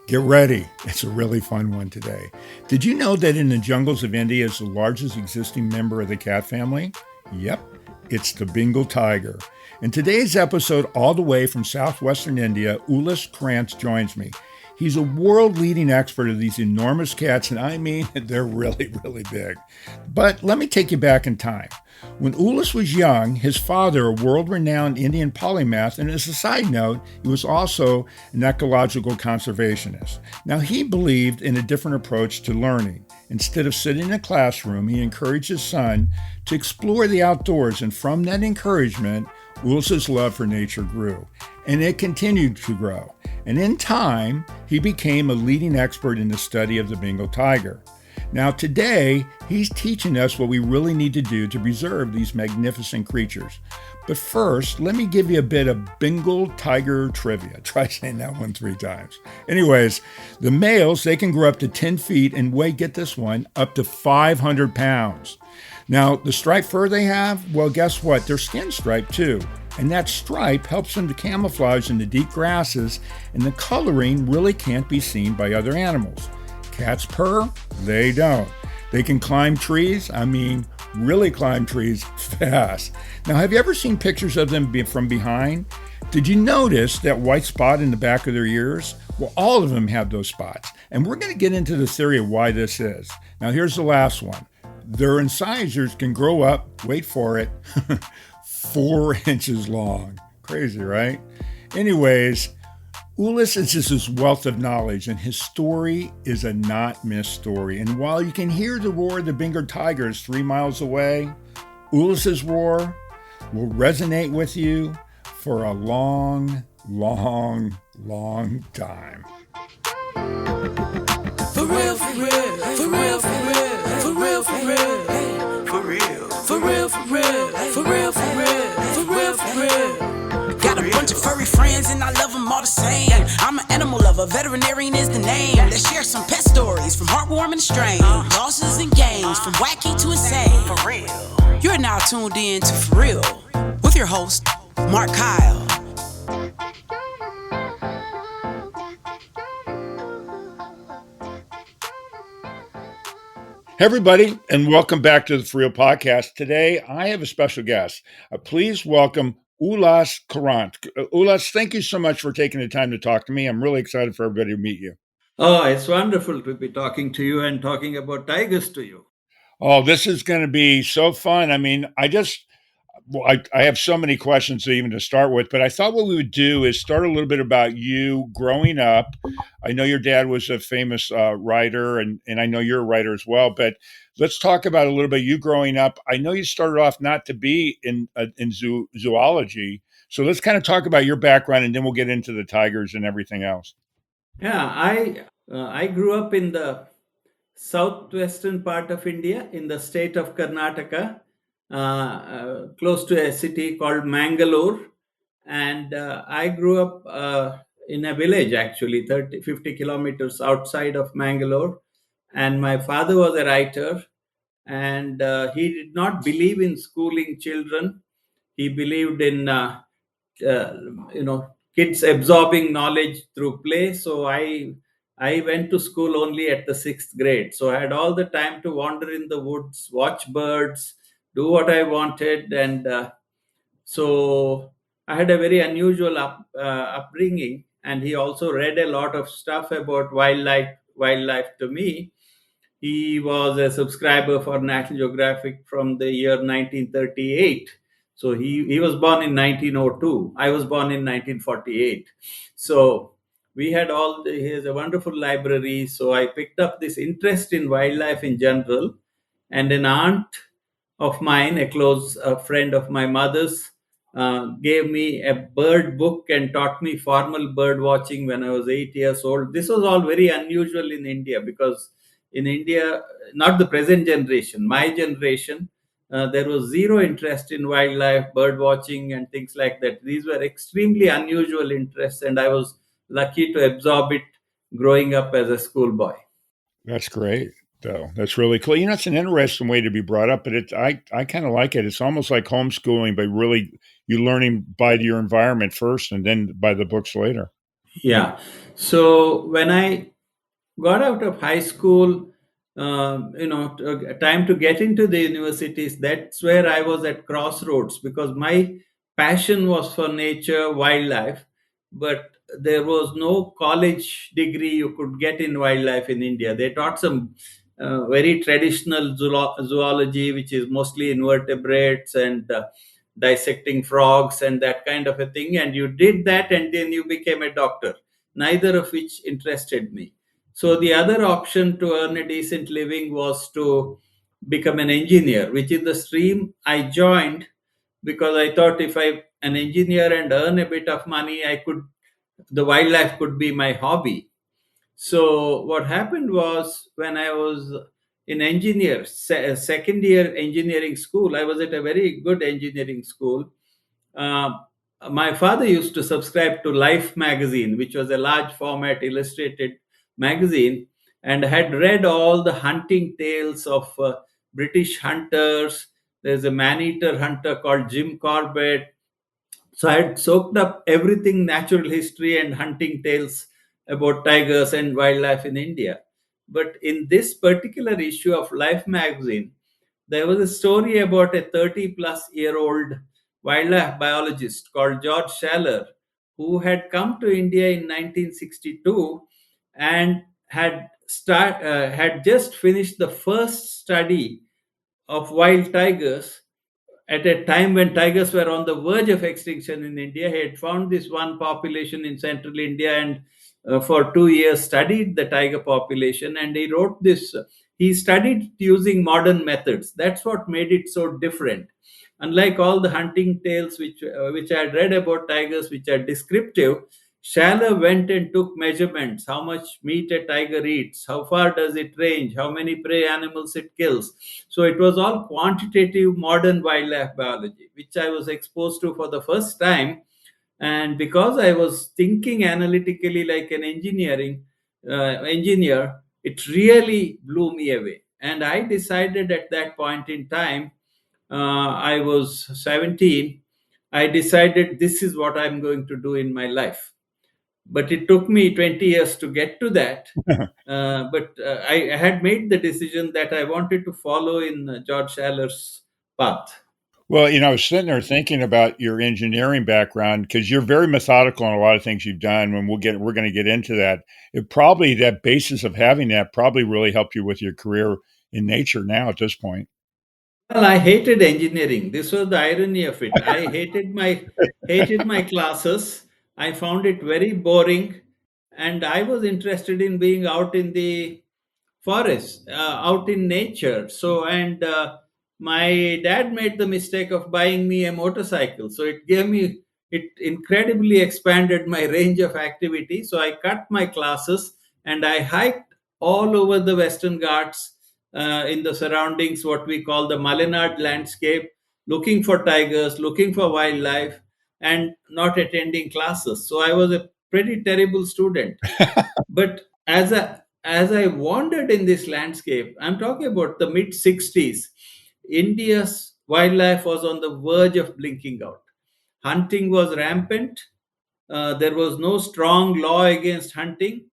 Get ready. It's a really fun one today. Did you know that in the jungles of India is the largest existing member of the cat family? Yep, it's the Bengal tiger. In today's episode, all the way from southwestern India, Ullas Karanth joins me. He's a world leading expert of these enormous cats, and I mean, they're really, really big. But let me take you back in time. When Ullas was young, his father, a world renowned Indian polymath, and as a side note, he was also an ecological conservationist. Now, he believed in a different approach to learning. Instead of sitting in a classroom, he encouraged his son to explore the outdoors, and from that encouragement, Ullas's love for nature grew, and it continued to grow. And in time, he became a leading expert in the study of the Bengal tiger. Now today, he's teaching us what we really need to do to preserve these magnificent creatures. But first, let me give you a bit of Bengal tiger trivia. Try saying that one 3 times. Anyways, the males, they can grow up to 10 feet and weigh, get this one, up to 500 pounds. Now, the striped fur they have, well, guess what? They're skin striped too. And that stripe helps them to camouflage in the deep grasses, and the coloring really can't be seen by other animals. Cats purr? They don't. They can climb trees, really climb trees fast. Now, have you ever seen pictures of them from behind? Did you notice that white spot in the back of their ears? Well, all of them have those spots. And we're going to get into the theory of why this is. Now, here's the last one. Their incisors can grow up, wait for it, 4 inches long. Crazy, right? Anyways, Ullas is just this wealth of knowledge, and his story is a not missed story. And while you can hear the roar of the Bengal tigers 3 miles away, Ullas's roar will resonate with you for a long, long, long time. For real, for real, for real, for real, for real, for real, for real, for real, for real, for real, for real, for real, for real. Got a bunch of furry friends and I love them all the same. I'm an animal lover, veterinarian is the name. Let's share some pet stories from heartwarming to strange, losses and gains, from wacky to insane. For real. You're now tuned in to For Real with your host, Markakyle. Hey everybody, and welcome back to the For Real Podcast. Today, I have a special guest. Please welcome Ullas Karanth. Ullas, thank you so much for taking the time to talk to me. I'm really excited for everybody to meet you. Oh, it's wonderful to be talking to you and talking about tigers to you. Oh, this is going to be so fun. I have so many questions even to start with, but I thought what we would do is start a little bit about you growing up. I know your dad was a famous writer, and I know you're a writer as well, but let's talk about a little bit you growing up. I know you started off not to be in zoology, so let's kind of talk about your background, and then we'll get into the tigers and everything else. Yeah, I grew up in the southwestern part of India, in the state of Karnataka, close to a city called Mangalore. And I grew up in a village, actually, 30, 50 kilometers outside of Mangalore. And my father was a writer, and he did not believe in schooling children. He believed in uh, you know kids absorbing knowledge through play. So I went to school only at the 6th grade, so I had all the time to wander in the woods, watch birds, do what I wanted. And so I had a very unusual upbringing. And he also read a lot of stuff about wildlife to me. He was a subscriber for National Geographic from the year 1938. So he was born in 1902. I was born in 1948. So we had he has a wonderful library. So I picked up this interest in wildlife in general. And an aunt of mine, a close friend of my mother's, gave me a bird book and taught me formal bird watching when I was 8 years old. This was all very unusual in India, because in India, not the present generation, my generation, there was zero interest in wildlife, bird watching, and things like that. These were extremely unusual interests, and I was lucky to absorb it growing up as a schoolboy. That's great, though. That's really cool. It's an interesting way to be brought up, but I kind of like it. It's almost like homeschooling, but really you learning by your environment first and then by the books later. Yeah. So when I got out of high school, time to get into the universities, that's where I was at crossroads because my passion was for nature, wildlife, but there was no college degree you could get in wildlife in India. They taught some very traditional zoology, which is mostly invertebrates and dissecting frogs and that kind of a thing. And you did that, and then you became a doctor, neither of which interested me. So the other option to earn a decent living was to become an engineer, which is the stream I joined because I thought if I an engineer and earn a bit of money, I could the wildlife could be my hobby. So what happened was when I was in second year engineering school, I was at a very good engineering school. uh, my father used to subscribe to Life magazine, which was a large format illustrated magazine, and had read all the hunting tales of British hunters. There's a man-eater hunter called Jim Corbett. So I had soaked up everything natural history and hunting tales about tigers and wildlife in India. But in this particular issue of Life magazine, there was a story about a 30 plus year old wildlife biologist called George Schaller, who had come to India in 1962 and had just finished the first study of wild tigers at a time when tigers were on the verge of extinction in India. He had found this one population in central India and for 2 years studied the tiger population. And he wrote this. He studied using modern methods. That's what made it so different. Unlike all the hunting tales which I had read about tigers, which are descriptive, Schaller went and took measurements: how much meat a tiger eats, how far does it range, how many prey animals it kills. So it was all quantitative modern wildlife biology, which I was exposed to for the first time. And because I was thinking analytically like an engineer, it really blew me away. And I decided at that point in time, I was 17. I decided this is what I'm going to do in my life. But it took me 20 years to get to that. But I had made the decision that I wanted to follow in George Schaller's path. Well, I was sitting there thinking about your engineering background because you're very methodical in a lot of things you've done. When we're going to get into that. It probably that basis of having that probably really helped you with your career in nature now at this point. Well, I hated engineering. This was the irony of it. I hated my classes. I found it very boring, and I was interested in being out in the forest, out in nature. So, and my dad made the mistake of buying me a motorcycle. So it incredibly expanded my range of activity. So I cut my classes and I hiked all over the Western Ghats, in the surroundings, what we call the Malenad landscape, looking for tigers, looking for wildlife, and not attending classes. So I was a pretty terrible student. But as I wandered in this landscape, I'm talking about the mid 60s, India's wildlife was on the verge of blinking out. Hunting was rampant. There was no strong law against hunting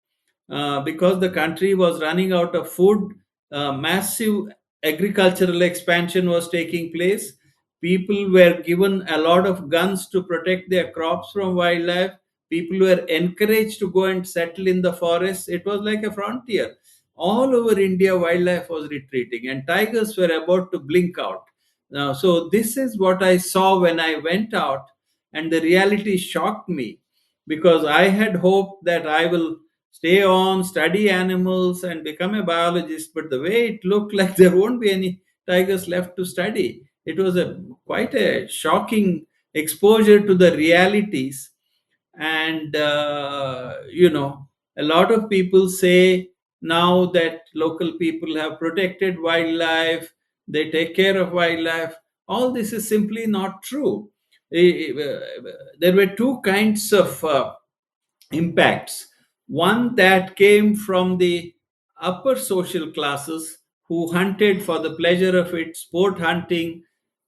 because the country was running out of food. Massive agricultural expansion was taking place. People were given a lot of guns to protect their crops from wildlife. People were encouraged to go and settle in the forests. It was like a frontier. All over India, wildlife was retreating, and tigers were about to blink out. Now, so this is what I saw when I went out, and the reality shocked me because I had hoped that I will stay on, study animals, and become a biologist. But the way it looked like there won't be any tigers left to study, it was a quite a shocking exposure to the realities. And a lot of people say now that local people have protected wildlife, they take care of wildlife. All this is simply not true. There were two kinds of impacts. One that came from the upper social classes who hunted for the pleasure of it, sport hunting.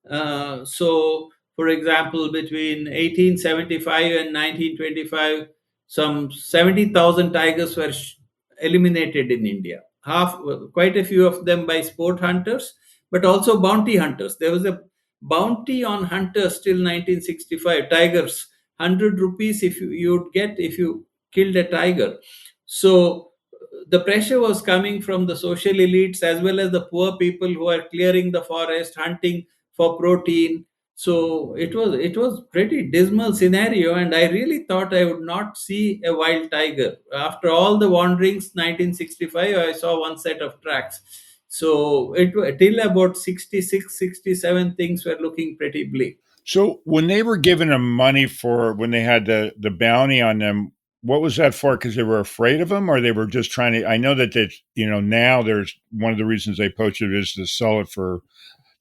So, for example, between 1875 and 1925, some 70,000 tigers were eliminated in India. Quite a few of them by sport hunters, but also bounty hunters. There was a bounty on hunters till 1965. Tigers, 100 rupees if you'd get if you killed a tiger. So the pressure was coming from the social elites as well as the poor people who are clearing the forest, hunting for protein. So it was pretty dismal scenario, and I really thought I would not see a wild tiger. After all the wanderings, 1965, I saw one set of tracks. So till about 66, 67, things were looking pretty bleak. So when they were giving them money for when they had the bounty on them, what was that for? Because they were afraid of them, or they were just trying to? I know that now there's one of the reasons they poach it is to sell it for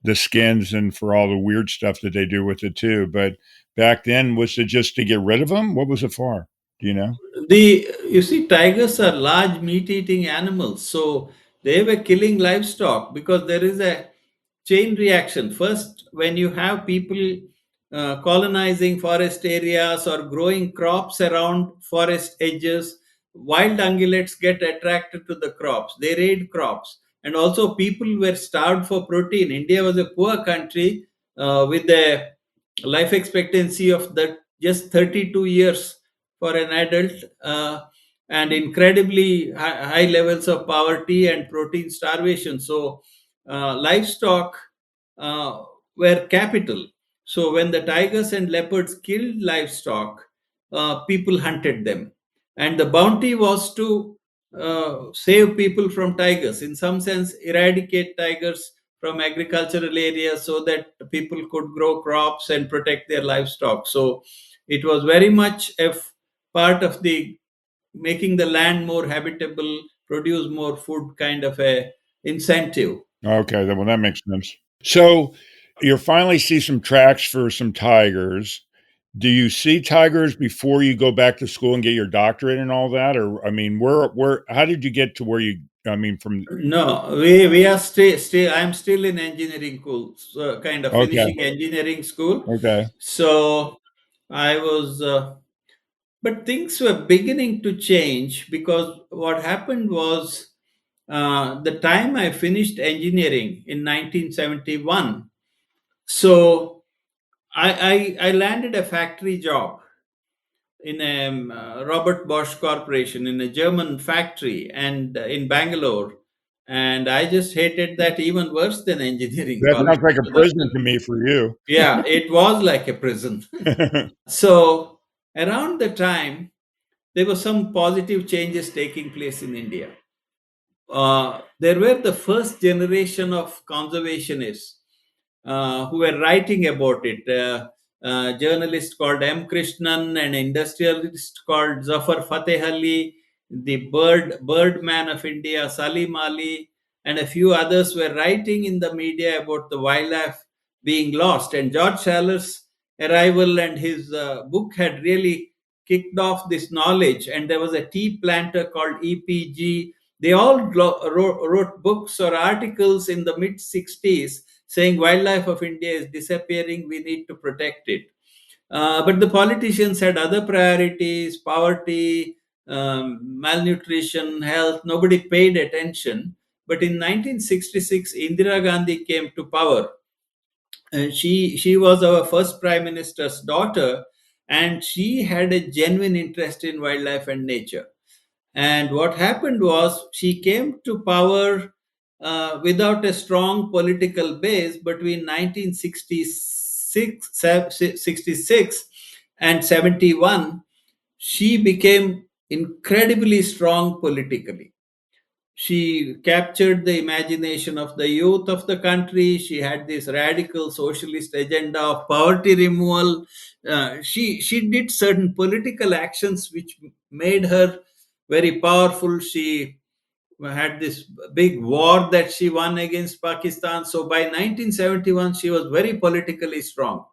the skins and for all the weird stuff that they do with it too. But back then, was it just to get rid of them? What was it for? Do you know? The You see, tigers are large meat-eating animals, so they were killing livestock because there is a chain reaction. First, when you have people colonizing forest areas or growing crops around forest edges, wild ungulates get attracted to the crops. They raid crops, and also people were starved for protein. India was a poor country with a life expectancy of just 32 years for an adult, and incredibly high levels of poverty and protein starvation. So livestock uh, were capital. So when the tigers and leopards killed livestock, people hunted them, and the bounty was to save people from tigers. In some sense, eradicate tigers from agricultural areas so that people could grow crops and protect their livestock. So it was very much part of the making the land more habitable, produce more food kind of a incentive. Okay, well that makes sense. So you'll finally see some tracks for some tigers. Do you see tigers before you go back to school and get your doctorate and all that? Or I mean, where how did you get to where you I mean from No, we are still I'm still in engineering school, so kind of okay, finishing engineering school. okay. So I was, but things were beginning to change because what happened was the time I finished engineering in 1971. So I landed a factory job in a Robert Bosch Corporation in a German factory and in Bangalore. And I just hated that even worse than engineering That college. sounds like a So prison to me for you. yeah, it was like a prison. So around the time, there were some positive changes taking place in India. There were the first generation of conservationists who were writing about it. A journalist called M. Krishnan, an industrialist called Zafar Fateh Ali, the birdman of India, Salim Ali, and a few others were writing in the media about the wildlife being lost. And George Schaler's arrival and his book had really kicked off this knowledge. And there was a tea planter called EPG. They all wrote books or articles in the mid 60s saying wildlife of India is disappearing, we need to protect it. But the politicians had other priorities: poverty, malnutrition, health. Nobody paid attention. But in 1966, Indira Gandhi came to power, and she was our first prime minister's daughter, and she had a genuine interest in wildlife and nature. And what happened was she came to power without a strong political base between 1966 66 and 71. She became incredibly strong politically. She captured the imagination of the youth of the country. She had this radical socialist agenda of poverty removal. She did certain political actions which made her very powerful. She had this big war that she won against Pakistan. So by 1971, she was very politically strong,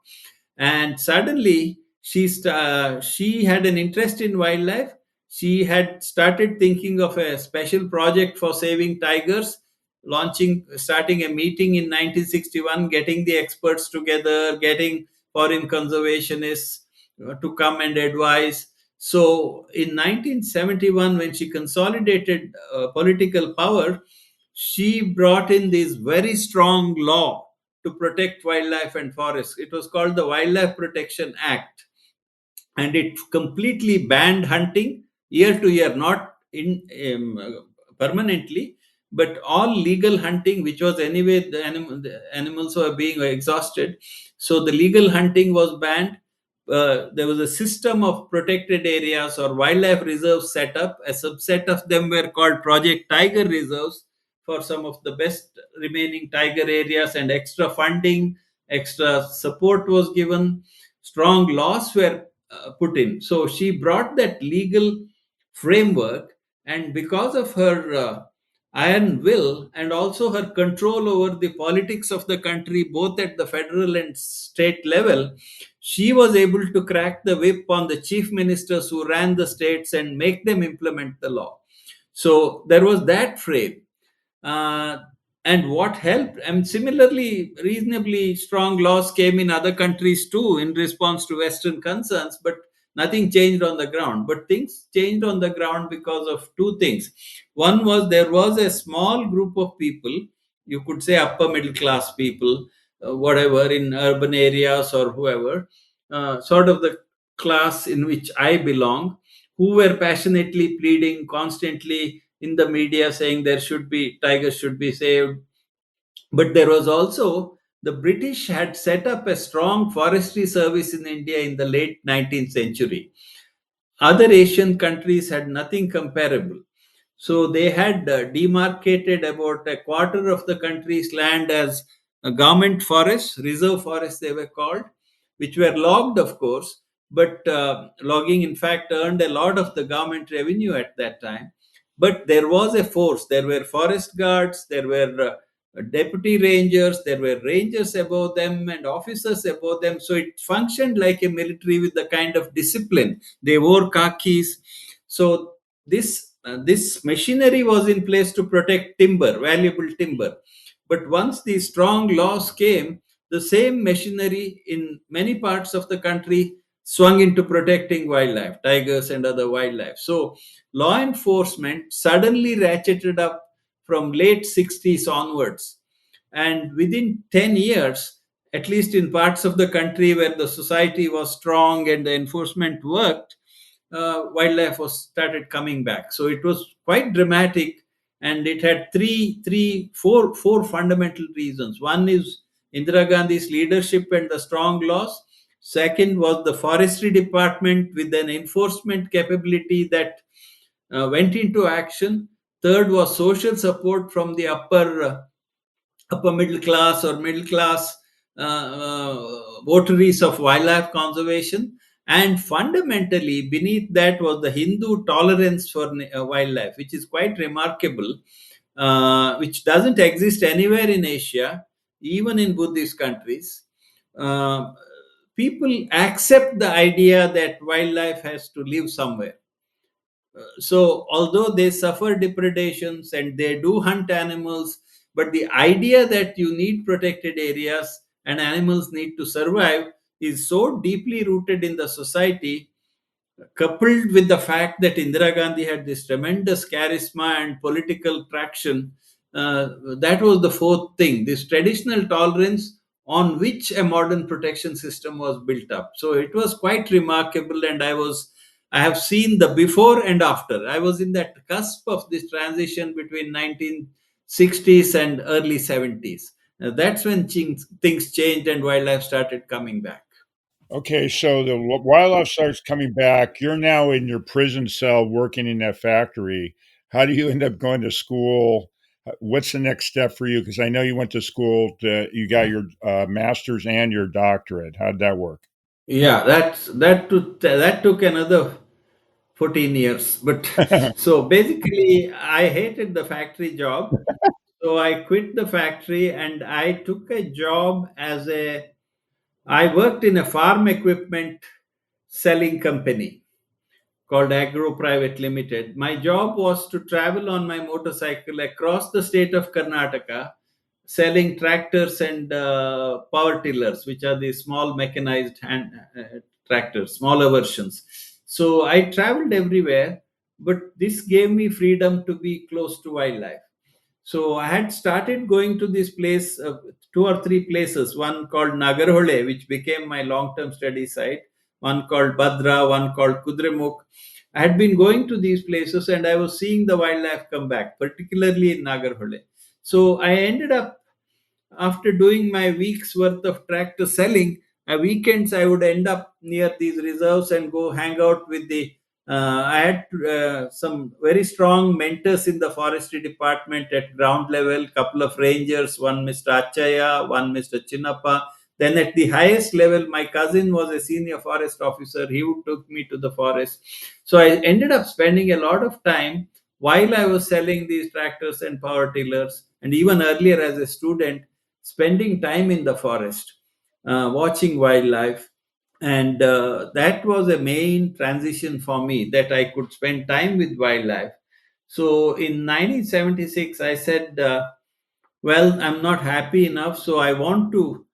and suddenly she had an interest in wildlife. She had started thinking of a special project for saving tigers, starting a meeting in 1961, getting the experts together, getting foreign conservationists to come and advise. So in 1971, when she consolidated political power, she brought in this very strong law to protect wildlife and forests. It was called the Wildlife Protection Act, and it completely banned hunting year to year, not in permanently, but all legal hunting, which was anyway the animals were being exhausted. So the legal hunting was banned. There was a system of protected areas or wildlife reserves set up. A subset of them were called Project Tiger Reserves for some of the best remaining tiger areas, and extra funding, extra support was given. Strong laws were put in. So she brought that legal framework, and because of her iron will and also her control over the politics of the country, both at the federal and state level, she was able to crack the whip on the chief ministers who ran the states and make them implement the law. So there was that frame. uh, and what helped, and similarly reasonably strong laws came in other countries too in response to western concerns, but nothing changed on the ground. But things changed on the ground because of two things. One was there was a small group of people, you could say upper middle class people, whatever, in urban areas or whoever, sort of the class in which I belong, who were passionately pleading constantly in the media saying there should be tigers should be saved. But there was also, the British had set up a strong forestry service in India in the late 19th century. Other Asian countries had nothing comparable. So they had demarcated about a quarter of the country's land as government forests, reserve forests they were called, which were logged, of course, but logging, in fact, earned a lot of the government revenue at that time. But there was a force. There were forest guards, there were deputy rangers, there were rangers above them, and officers above them. So it functioned like a military with the kind of discipline. They wore khakis. So this machinery was in place to protect timber, valuable timber. But once these strong laws came, the same machinery in many parts of the country swung into protecting wildlife, tigers and other wildlife. So law enforcement suddenly ratcheted up from late 60s onwards. And within 10 years, at least in parts of the country where the society was strong and the enforcement worked, wildlife was started coming back. So it was quite dramatic, and it had four fundamental reasons. One is Indira Gandhi's leadership and the strong laws. Second was the forestry department with an enforcement capability that went into action. Third was social support from the upper middle class or middle class votaries of wildlife conservation. And fundamentally, beneath that was the Hindu tolerance for wildlife, which is quite remarkable, which doesn't exist anywhere in Asia, even in Buddhist countries. Uh, People accept the idea that wildlife has to live somewhere. So although they suffer depredations and they do hunt animals, but the idea that you need protected areas and animals need to survive is so deeply rooted in the society, coupled with the fact that Indira Gandhi had this tremendous charisma and political traction. That was the fourth thing, this traditional tolerance on which a modern protection system was built up. So it was quite remarkable, and I have seen the before and after. I was in that cusp of this transition between 1960s and early 70s. That's when things changed and wildlife started coming back. Okay, so the wildlife starts coming back. You're now in your prison cell working in that factory. How do you end up going to school? What's the next step for you? Because I know you went to school, you got your master's and your doctorate. How did that work? Yeah, that took another 14 years. But so basically, I hated the factory job. So I quit the factory and I took a job I worked in a farm equipment selling company called Agro Private Limited. My job was to travel on my motorcycle across the state of Karnataka, selling tractors and power tillers, which are the small mechanized hand tractors, smaller versions. So I traveled everywhere, but this gave me freedom to be close to wildlife. So I had started going to this place, two or three places, one called Nagarhole, which became my long term study site, one called Badra, one called Kudremukh. I had been going to these places and I was seeing the wildlife come back, particularly in Nagarhole. So I ended up, after doing my week's worth of tractor selling, weekends I would end up near these reserves and go hang out with the. I had some very strong mentors in the forestry department at ground level. Couple of rangers, one Mr. Achaya, one Mr. Chinnappa. Then at the highest level, my cousin was a senior forest officer. He would took me to the forest. So I ended up spending a lot of time while I was selling these tractors and power tillers, and even earlier as a student, spending time in the forest, watching wildlife. And that was a main transition for me, that I could spend time with wildlife. So in 1976, I said, well, I'm not happy enough, so I want to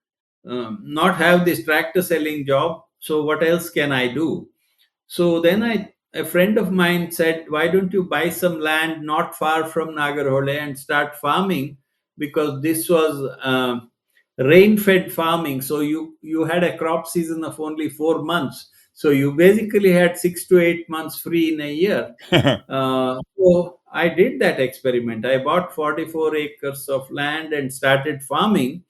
not have this tractor selling job. So what else can I do? So then a friend of mine said, "Why don't you buy some land not far from Nagarhole and start farming?" Because this was rain-fed farming, so you had a crop season of only 4 months. So you basically had 6 to 8 months free in a year. So I did that experiment. I bought 44 acres of land and started farming.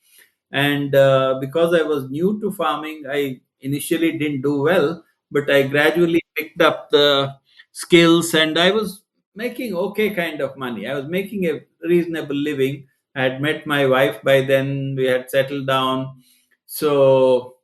And because I was new to farming, I initially didn't do well, but I gradually picked up the skills and I was making okay kind of money. I was making a reasonable living. I had met my wife by then, we had settled down. So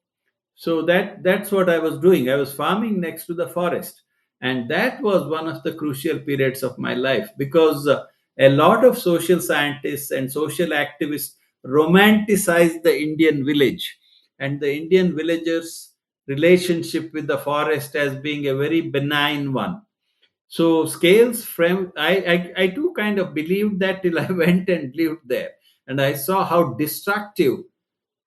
that's what I was doing. I was farming next to the forest. And that was one of the crucial periods of my life, because a lot of social scientists and social activists romanticized the Indian village and the Indian villagers' relationship with the forest as being a very benign one. So scales from I too kind of believed that till I went and lived there, and I saw how destructive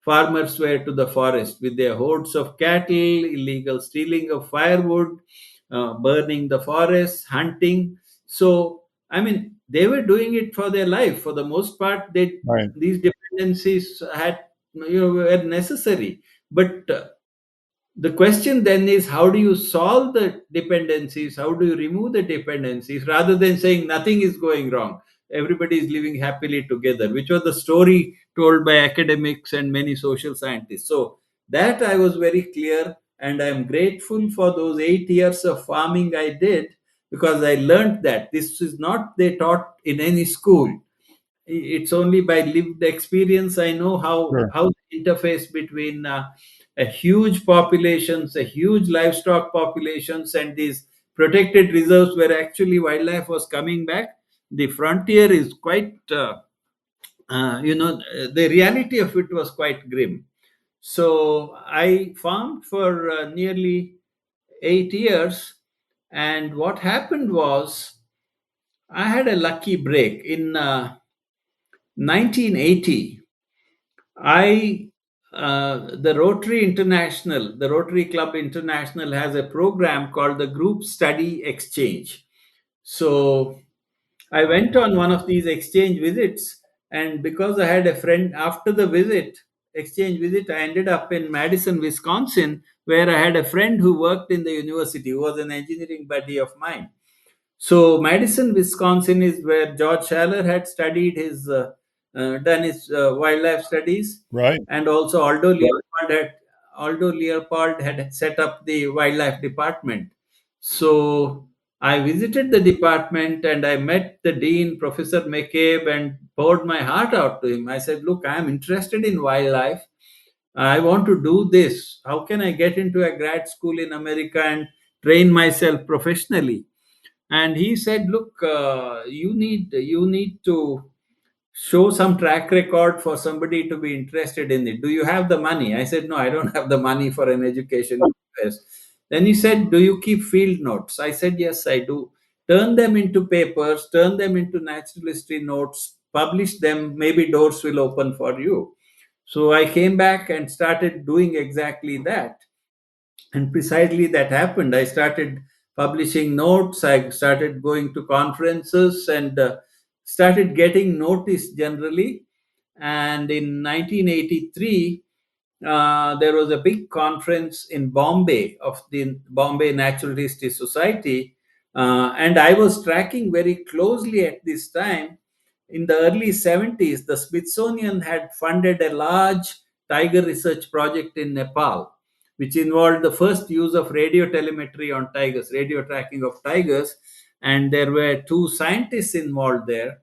farmers were to the forest with their hordes of cattle, illegal stealing of firewood, burning the forest, hunting. So, I mean, they were doing it for their life. For the most part, Right. these dependencies had, were necessary. But the question then is, how do you solve the dependencies? How do you remove the dependencies, rather than saying nothing is going wrong, everybody is living happily together, which was the story told by academics and many social scientists. So that I was very clear, and I'm grateful for those 8 years of farming I did, because I learned that this is not they taught in any school. It's only by lived experience I know Sure. how the interface between a huge populations, a huge livestock populations, and these protected reserves where actually wildlife was coming back. The frontier is quite the reality of it was quite grim. So I farmed for nearly 8 years, and what happened was I had a lucky break in 1980. I the Rotary Club International has a program called the Group Study Exchange. So I went on one of these exchange visits, and because I had a friend after the exchange visit, I ended up in Madison, Wisconsin, where I had a friend who worked in the university, who was an engineering buddy of mine. So Madison, Wisconsin is where George Schaller had studied done his wildlife studies, Right. and also Aldo Leopold had set up the wildlife department. So I visited the department and I met the dean, Professor McCabe, and poured my heart out to him. I said, "Look, I am interested in wildlife. I want to do this. How can I get into a grad school in America and train myself professionally?" And he said, "Look, you need to show some track record for somebody to be interested in it. Do you have the money?" I said, "No, I don't have the money for an education in the US." Then he said, "Do you keep field notes?" I said, "Yes, I do." "Turn them into papers, turn them into natural history notes, publish them, maybe doors will open for you." So I came back and started doing exactly that. And precisely that happened. I started publishing notes, I started going to conferences, and started getting noticed generally. And in 1983, there was a big conference in Bombay of the Bombay Natural History Society, and I was tracking very closely at this time. In the early 70s, the Smithsonian had funded a large tiger research project in Nepal, which involved the first use of radio telemetry on tigers, radio tracking of tigers. And there were two scientists involved there,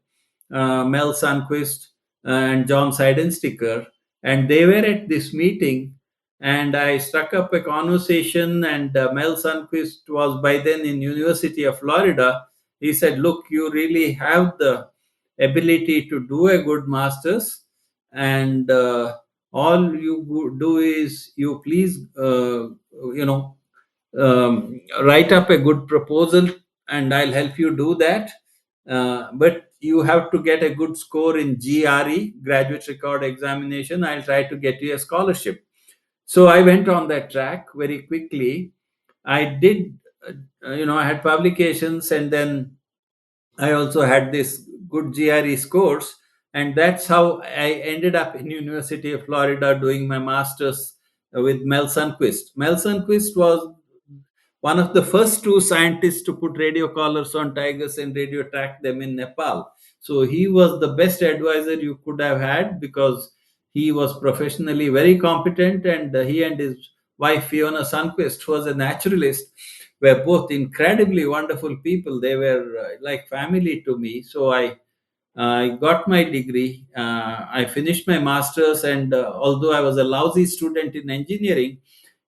Mel Sunquist and John Seidensticker, and they were at this meeting. And I struck up a conversation, and Mel Sunquist was by then in University of Florida. He said, "Look, you really have the ability to do a good master's, and all you do is you please, you know, write up a good proposal, and I'll help you do that. But you have to get a good score in GRE, graduate record examination. I'll try to get you a scholarship." So I went on that track very quickly. I did, I had publications, and then I also had this good GRE scores, and that's how I ended up in University of Florida doing my masters with Mel Sunquist. Mel Sunquist was one of the first two scientists to put radio collars on tigers and radio track them in Nepal. So he was the best advisor you could have had, because he was professionally very competent, and he and his wife Fiona Sunquist, who was a naturalist, were both incredibly wonderful people. They were like family to me. So I got my degree. I finished my master's, and although I was a lousy student in engineering,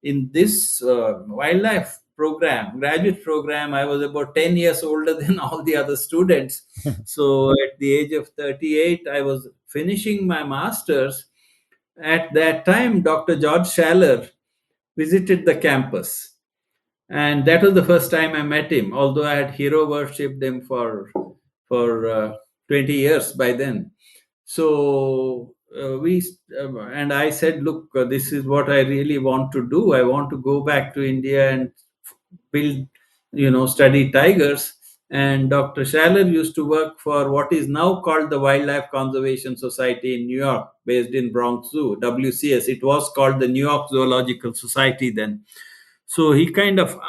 in this wildlife program, graduate program, I was about 10 years older than all the other students. So at the age of 38, I was finishing my master's. At that time, Dr. George Schaller visited the campus, and that was the first time I met him. Although I had hero worshipped him for 20 years by then. So and I said, "Look, this is what I really want to do. I want to go back to India and build, study tigers." And Dr. Schaller used to work for what is now called the Wildlife Conservation Society in New York, based in Bronx Zoo, WCS. It was called the New York Zoological Society then. So he kind of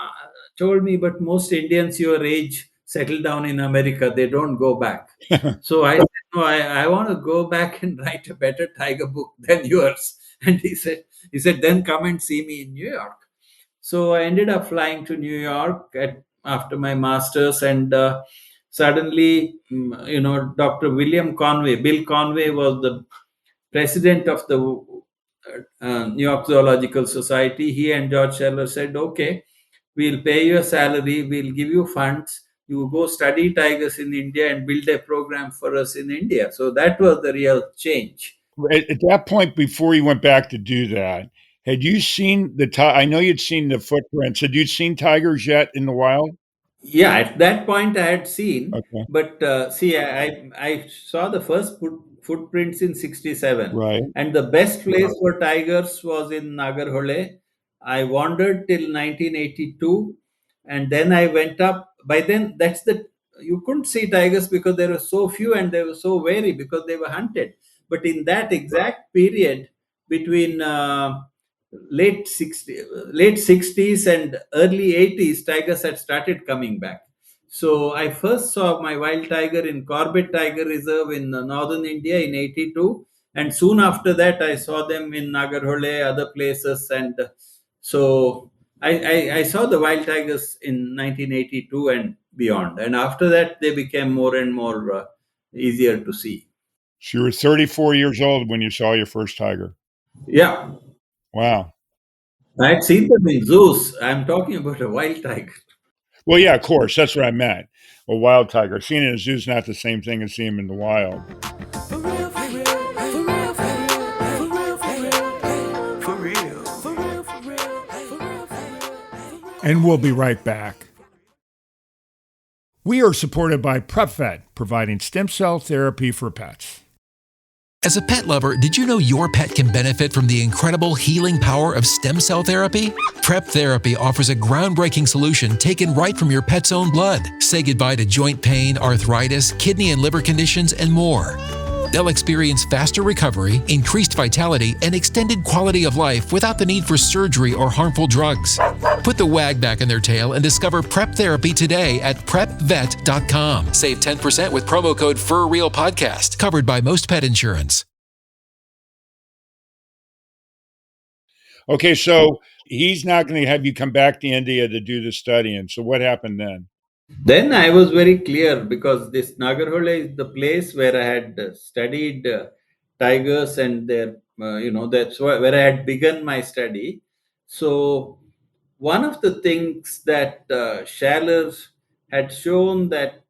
told me, "But most Indians your age settle down in America, they don't go back." So I said, "No, I want to go back and write a better tiger book than yours." And he said, "Then come and see me in New York." So I ended up flying to New York after my master's, and suddenly, Dr. Bill Conway was the president of the New York Zoological Society. He and George Scheller said, "Okay, we'll pay you a salary, we'll give you funds. You go study tigers in India and build a program for us in India." So that was the real change. At that point, before you went back to do that, had you seen I know you'd seen the footprints. Had you seen tigers yet in the wild? Yeah, at that point I had seen, Okay. but see, I saw the first footprints in '67, Right. and the best place for tigers was in Nagarhole. I wandered till 1982, and then I went up. By then, you couldn't see tigers because there were so few, and they were so wary because they were hunted. But in that exact period between late 60s and early 80s, tigers had started coming back. So I first saw my wild tiger in Corbett Tiger Reserve in northern India in 82, and soon after that I saw them in Nagarhole, other places. And so I saw the wild tigers in 1982 and beyond, and after that they became more and more easier to see. So you were 34 years old when you saw your first tiger. Yeah, Wow. I had seen them in zoos. I'm talking about a wild tiger. Well, yeah, of course. That's what I meant. A wild tiger. Seeing it in a zoo is not the same thing as seeing him in the wild. For real, for real, for real, for real, for real, for real, for real, for real, for real, for real. And we'll be right back. We are supported by PrepVet, providing stem cell therapy for pets. As a pet lover, did you know your pet can benefit from the incredible healing power of stem cell therapy? Prep Therapy offers a groundbreaking solution taken right from your pet's own blood. Say goodbye to joint pain, arthritis, kidney and liver conditions, and more. They'll experience faster recovery, increased vitality, and extended quality of life without the need for surgery or harmful drugs. Put the wag back in their tail and discover Prep Therapy today at prepvet.com. Save 10% with promo code FURREALPODCAST, covered by most pet insurance. Okay, so he's not going to have you come back to India to do the studying. So what happened then? Then I was very clear because this Nagarhole is the place where I had studied tigers, and their, that's where I had begun my study. So one of the things that Shalers had shown that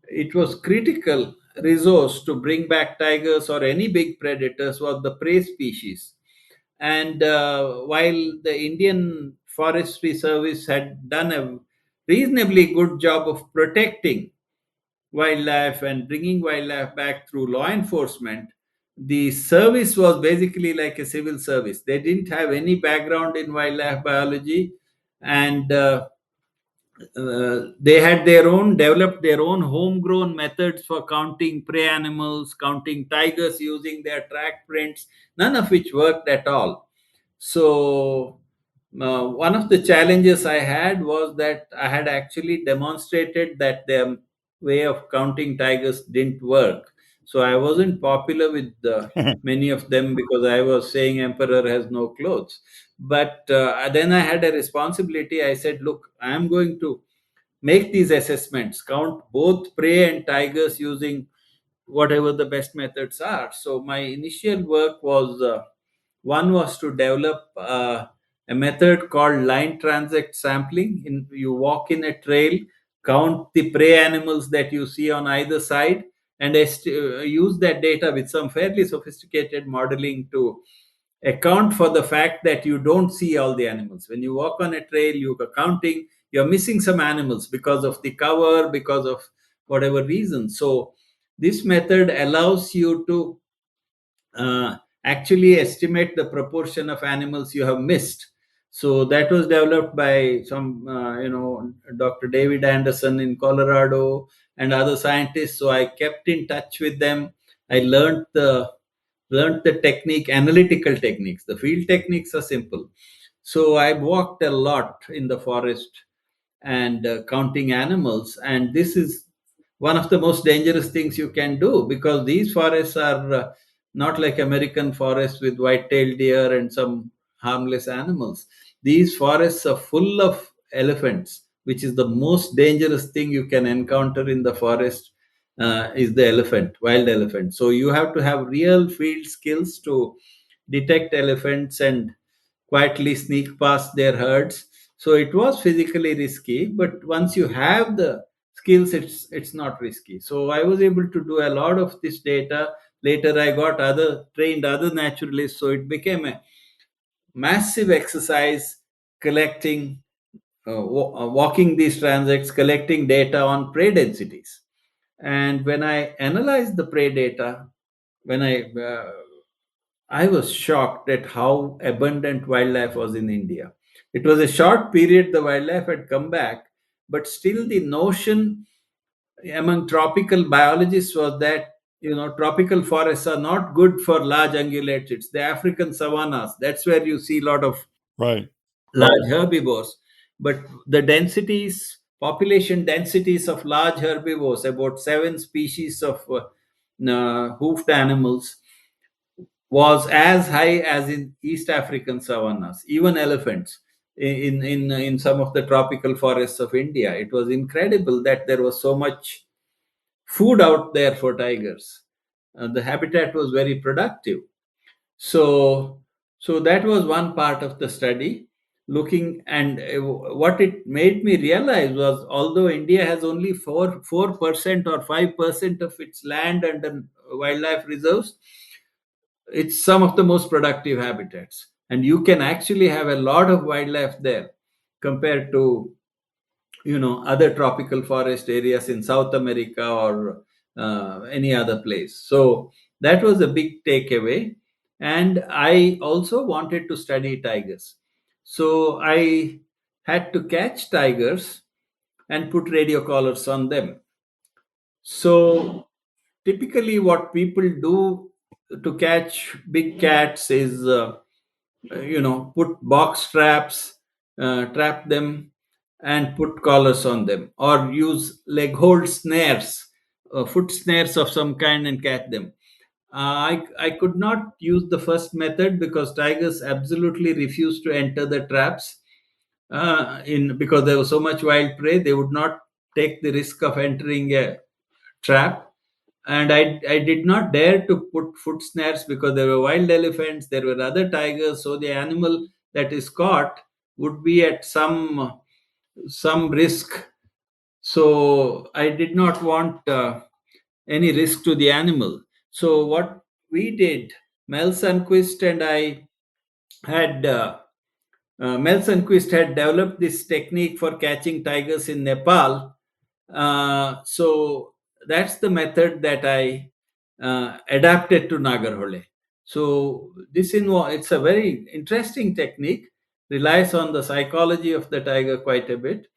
it was critical resource to bring back tigers or any big predators was the prey species. And while the Indian Forestry Service had done a reasonably good job of protecting wildlife and bringing wildlife back through law enforcement, the service was basically like a civil service. They didn't have any background in wildlife biology, and they had developed their own homegrown methods for counting prey animals, counting tigers using their track prints, none of which worked at all. So, one of the challenges I had was that I had actually demonstrated that their way of counting tigers didn't work. So, I wasn't popular with many of them because I was saying emperor has no clothes. But then I had a responsibility. I said, look, I'm going to make these assessments, count both prey and tigers using whatever the best methods are. So my initial work was one was to develop a method called line transect sampling. You walk in a trail, count the prey animals that you see on either side, and use that data with some fairly sophisticated modeling to account for the fact that you don't see all the animals. When you walk on a trail, you are counting, you're missing some animals because of the cover, because of whatever reason. So this method allows you to actually estimate the proportion of animals you have missed. So that was developed by some, Dr. David Anderson in Colorado and other scientists. So I kept in touch with them. I learned the technique, analytical techniques. The field techniques are simple. So I walked a lot in the forest and counting animals. And this is one of the most dangerous things you can do, because these forests are not like American forests with white-tailed deer and some harmless animals. These forests are full of elephants, which is the most dangerous thing you can encounter in the forest. Is the elephant, wild elephant. So you have to have real field skills to detect elephants and quietly sneak past their herds. So it was physically risky, but once you have the skills, it's not risky. So I was able to do a lot of this data. Later I got other naturalists, so it became a massive exercise collecting, walking these transects, collecting data on prey densities. And when I analyzed the prey data, when I was shocked at how abundant wildlife was in India. It was a short period the wildlife had come back, but still the notion among tropical biologists was that tropical forests are not good for large ungulates. It's the African savannas. That's where you see a lot of Right. large herbivores. But the population densities of large herbivores, about 7 species of hoofed animals, was as high as in East African savannas, even elephants in some of the tropical forests of India. It was incredible that there was so much food out there for tigers. The habitat was very productive. So, so that was one part of the study. Looking, and what it made me realize was, although India has only 4% or 5% of its land under wildlife reserves, it's some of the most productive habitats, and you can actually have a lot of wildlife there compared to other tropical forest areas in South America or any other place. So That was a big takeaway. And I also wanted to study tigers. So I had to catch tigers and put radio collars on them. So typically, what people do to catch big cats is, put box traps, trap them, and put collars on them, or use leg hold snares, foot snares of some kind, and catch them. I could not use the first method because tigers absolutely refused to enter the traps. In Because there was so much wild prey, they would not take the risk of entering a trap. And I did not dare to put foot snares because there were wild elephants, there were other tigers, so the animal that is caught would be at some risk. So I did not want any risk to the animal. So what we did, Mel Sunquist and I had Mel Sunquist had developed this technique for catching tigers in Nepal. So that's the method that I adapted to Nagarhole. So it's a very interesting technique, relies on the psychology of the tiger quite a bit.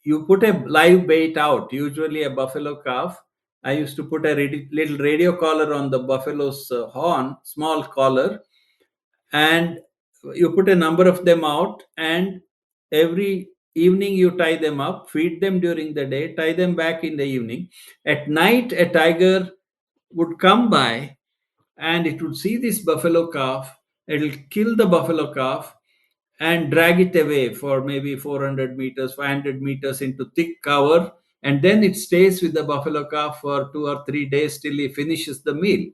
You put a live bait out, usually a buffalo calf. I used to put a little radio collar on the buffalo's horn, small collar, and you put a number of them out, and every evening you tie them up, feed them during the day, tie them back in the evening. At night a tiger would come by, and it would see this buffalo calf. It'll kill the buffalo calf and drag it away for maybe 400 meters, 500 meters into thick cover. And then it stays with the buffalo calf for 2 or 3 days till he finishes the meal.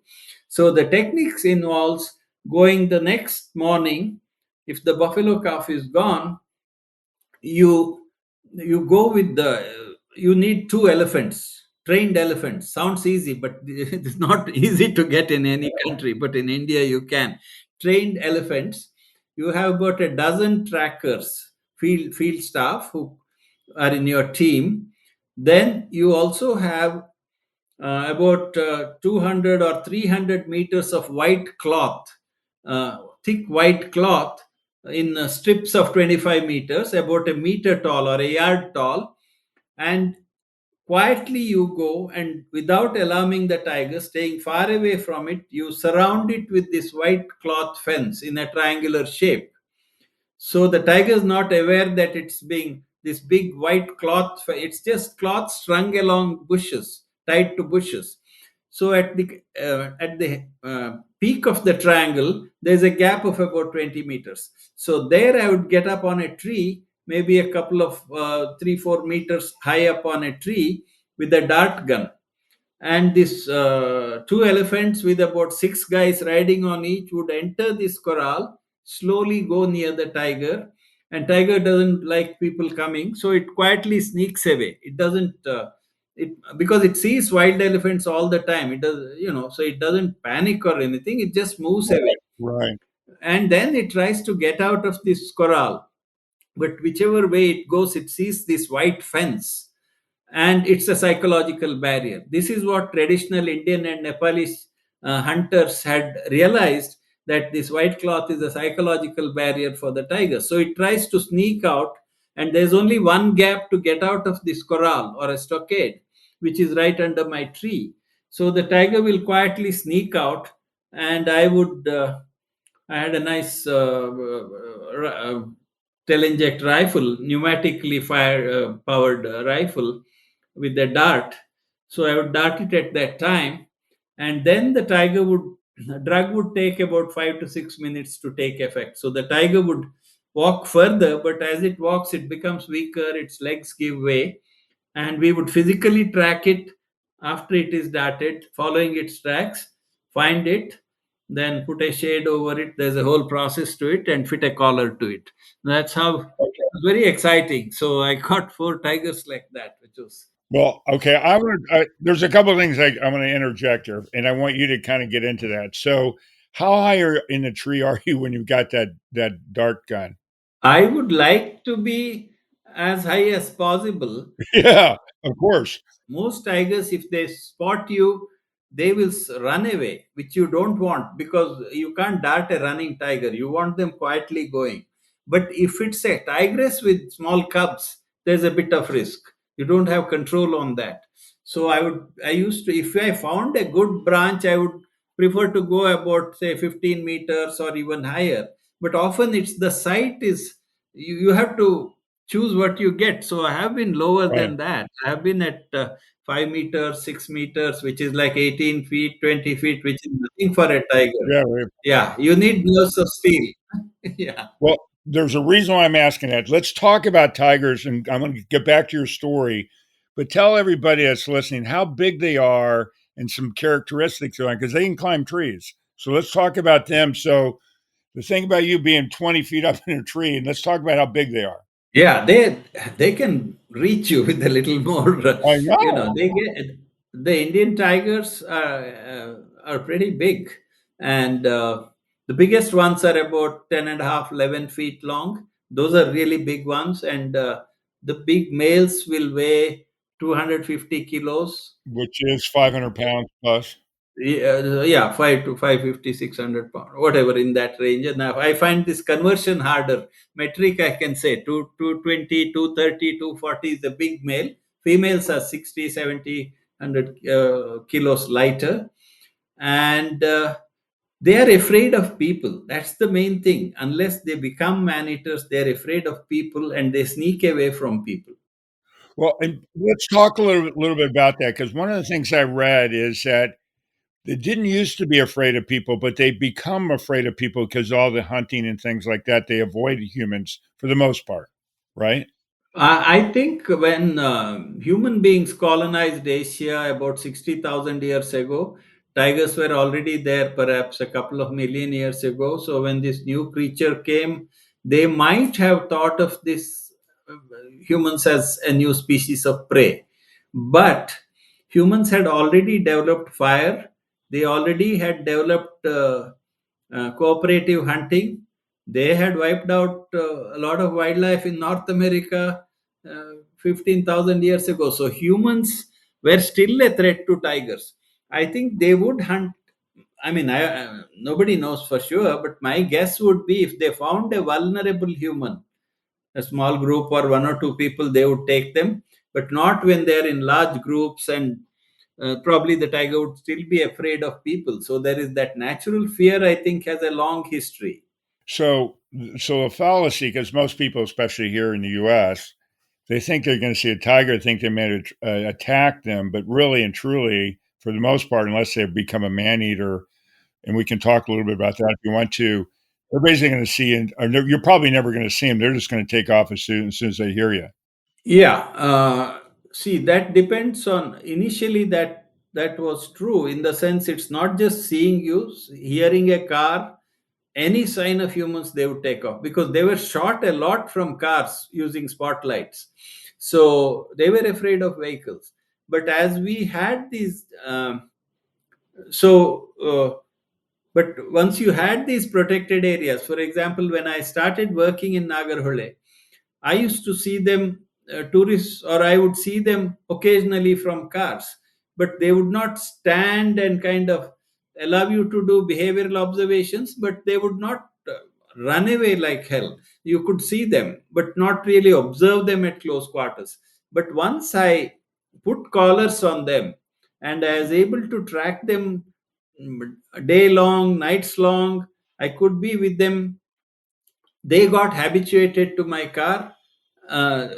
So the techniques involves going the next morning. If the buffalo calf is gone, you you go with the you need two elephants, trained elephants. Sounds easy, but it's not easy to get in any country, but in India you can. Trained elephants. You have about a dozen trackers, field staff who are in your team. Then you also have about 200 or 300 meters of white cloth, thick white cloth, in strips of 25 meters, about a meter tall or a yard tall. And quietly you go, and without alarming the tiger, staying far away from it, you surround it with this white cloth fence in a triangular shape. So the tiger is not aware that it's being this big white cloth. It's just cloth strung along bushes, tied to bushes. So at the peak of the triangle, there's a gap of about 20 meters. So there, I would get up on a tree, maybe a couple of 3 4 meters high up on a tree, with a dart gun, and these two elephants with about six guys riding on each would enter this corral, slowly go near the tiger. And tiger doesn't like people coming, so it quietly sneaks away. It doesn't it Because it sees wild elephants all the time, it does, so it doesn't panic or anything, it just moves away. Right. And then it tries to get out of this corral, but whichever way it goes, it sees this white fence, and it's a psychological barrier. This is what traditional Indian and Nepalese hunters had realized, that this white cloth is a psychological barrier for the tiger. So it tries to sneak out, and there's only one gap to get out of this corral or a stockade, which is right under my tree. So the tiger will quietly sneak out, and I had a nice tail inject rifle, pneumatically powered rifle with a dart. So I would dart it at that time, and then the drug would take about 5 to 6 minutes to take effect. So the tiger would walk further, but as it walks, it becomes weaker, its legs give way, and we would physically track it after it is darted, following its tracks, find it, then put a shade over it. There's a whole process to it, and fit a collar to it. That's how it was very exciting. So I caught four tigers like that, which was. Well, okay. I want to. There's a couple of things I'm going to interject here, and I want you to kind of get into that. So, how high in the tree are you when you've got that dart gun? I would like to be as high as possible. Yeah, of course. Most tigers, if they spot you, they will run away, which you don't want, because you can't dart a running tiger. You want them quietly going. But if it's a tigress with small cubs, there's a bit of risk. You don't have control on that. So I used to, if I found a good branch, I would prefer to go about, say, 15 meters or even higher. But often it's the site is, you have to choose what you get. So I have been lower Right. than that. I have been at 5 meters, 6 meters, which is like 18 feet, 20 feet, which is nothing for a tiger. Yeah. Right. Yeah, you need nerves of steel. Yeah. Well, there's a reason why I'm asking that. Let's talk about tigers, and I'm going to get back to your story, but tell everybody that's listening how big they are and some characteristics of them because they can climb trees. So let's talk about them. So the thing about you being 20 feet up in a tree, and let's talk about how big they are. Yeah, they can reach you with a little more. I know. They get the Indian tigers are pretty big, and the biggest ones are about 10 and a half, 11 feet long. Those are really big ones, and the big males will weigh 250 kilos. Which is 500 pounds plus. Yeah, 5 to 550, 600 pound, whatever in that range. And now I find this conversion harder. Metric, I can say 220, 230, 240 is the big male. Females are 60, 70, 100 kilos lighter. And they are afraid of people. That's the main thing. Unless they become man eaters, they're afraid of people and they sneak away from people. Well, and let's talk a little bit about that because one of the things I read is that they didn't used to be afraid of people, but they become afraid of people because all the hunting and things like that. They avoid humans for the most part, right? I think when human beings colonized Asia about 60,000 years ago, tigers were already there perhaps a couple of million years ago. So when this new creature came, they might have thought of this uh, humans as a new species of prey. But humans had already developed fire, they already had developed cooperative hunting. They had wiped out a lot of wildlife in North America 15,000 years ago. So humans were still a threat to tigers. I think they would hunt. I mean, nobody knows for sure, but my guess would be if they found a vulnerable human, a small group or one or two people, they would take them, but not when they're in large groups. And probably the tiger would still be afraid of people. So there is that natural fear, I think, has a long history. So, so a fallacy because most people, especially here in the U.S., they think they're going to see a tiger, think they may attack them, but really and truly, for the most part, unless they become a man eater, and we can talk a little bit about that if you want to. Everybody's going to see, and you're probably never going to see them. They're just going to take off as soon as they hear you. Yeah, see, that depends on, initially that was true, in the sense it's not just seeing you, hearing a car, any sign of humans they would take off, because they were shot a lot from cars using spotlights. So they were afraid of vehicles. But as we had these so but once you had these protected areas, for example, when I started working in Nagarhole, I used to see them, tourists, or I would see them occasionally from cars, but they would not stand and kind of allow you to do behavioral observations, but they would not run away like hell. You could see them, but not really observe them at close quarters. But once I put collars on them and I was able to track them day long, nights long, I could be with them. They got habituated to my car uh,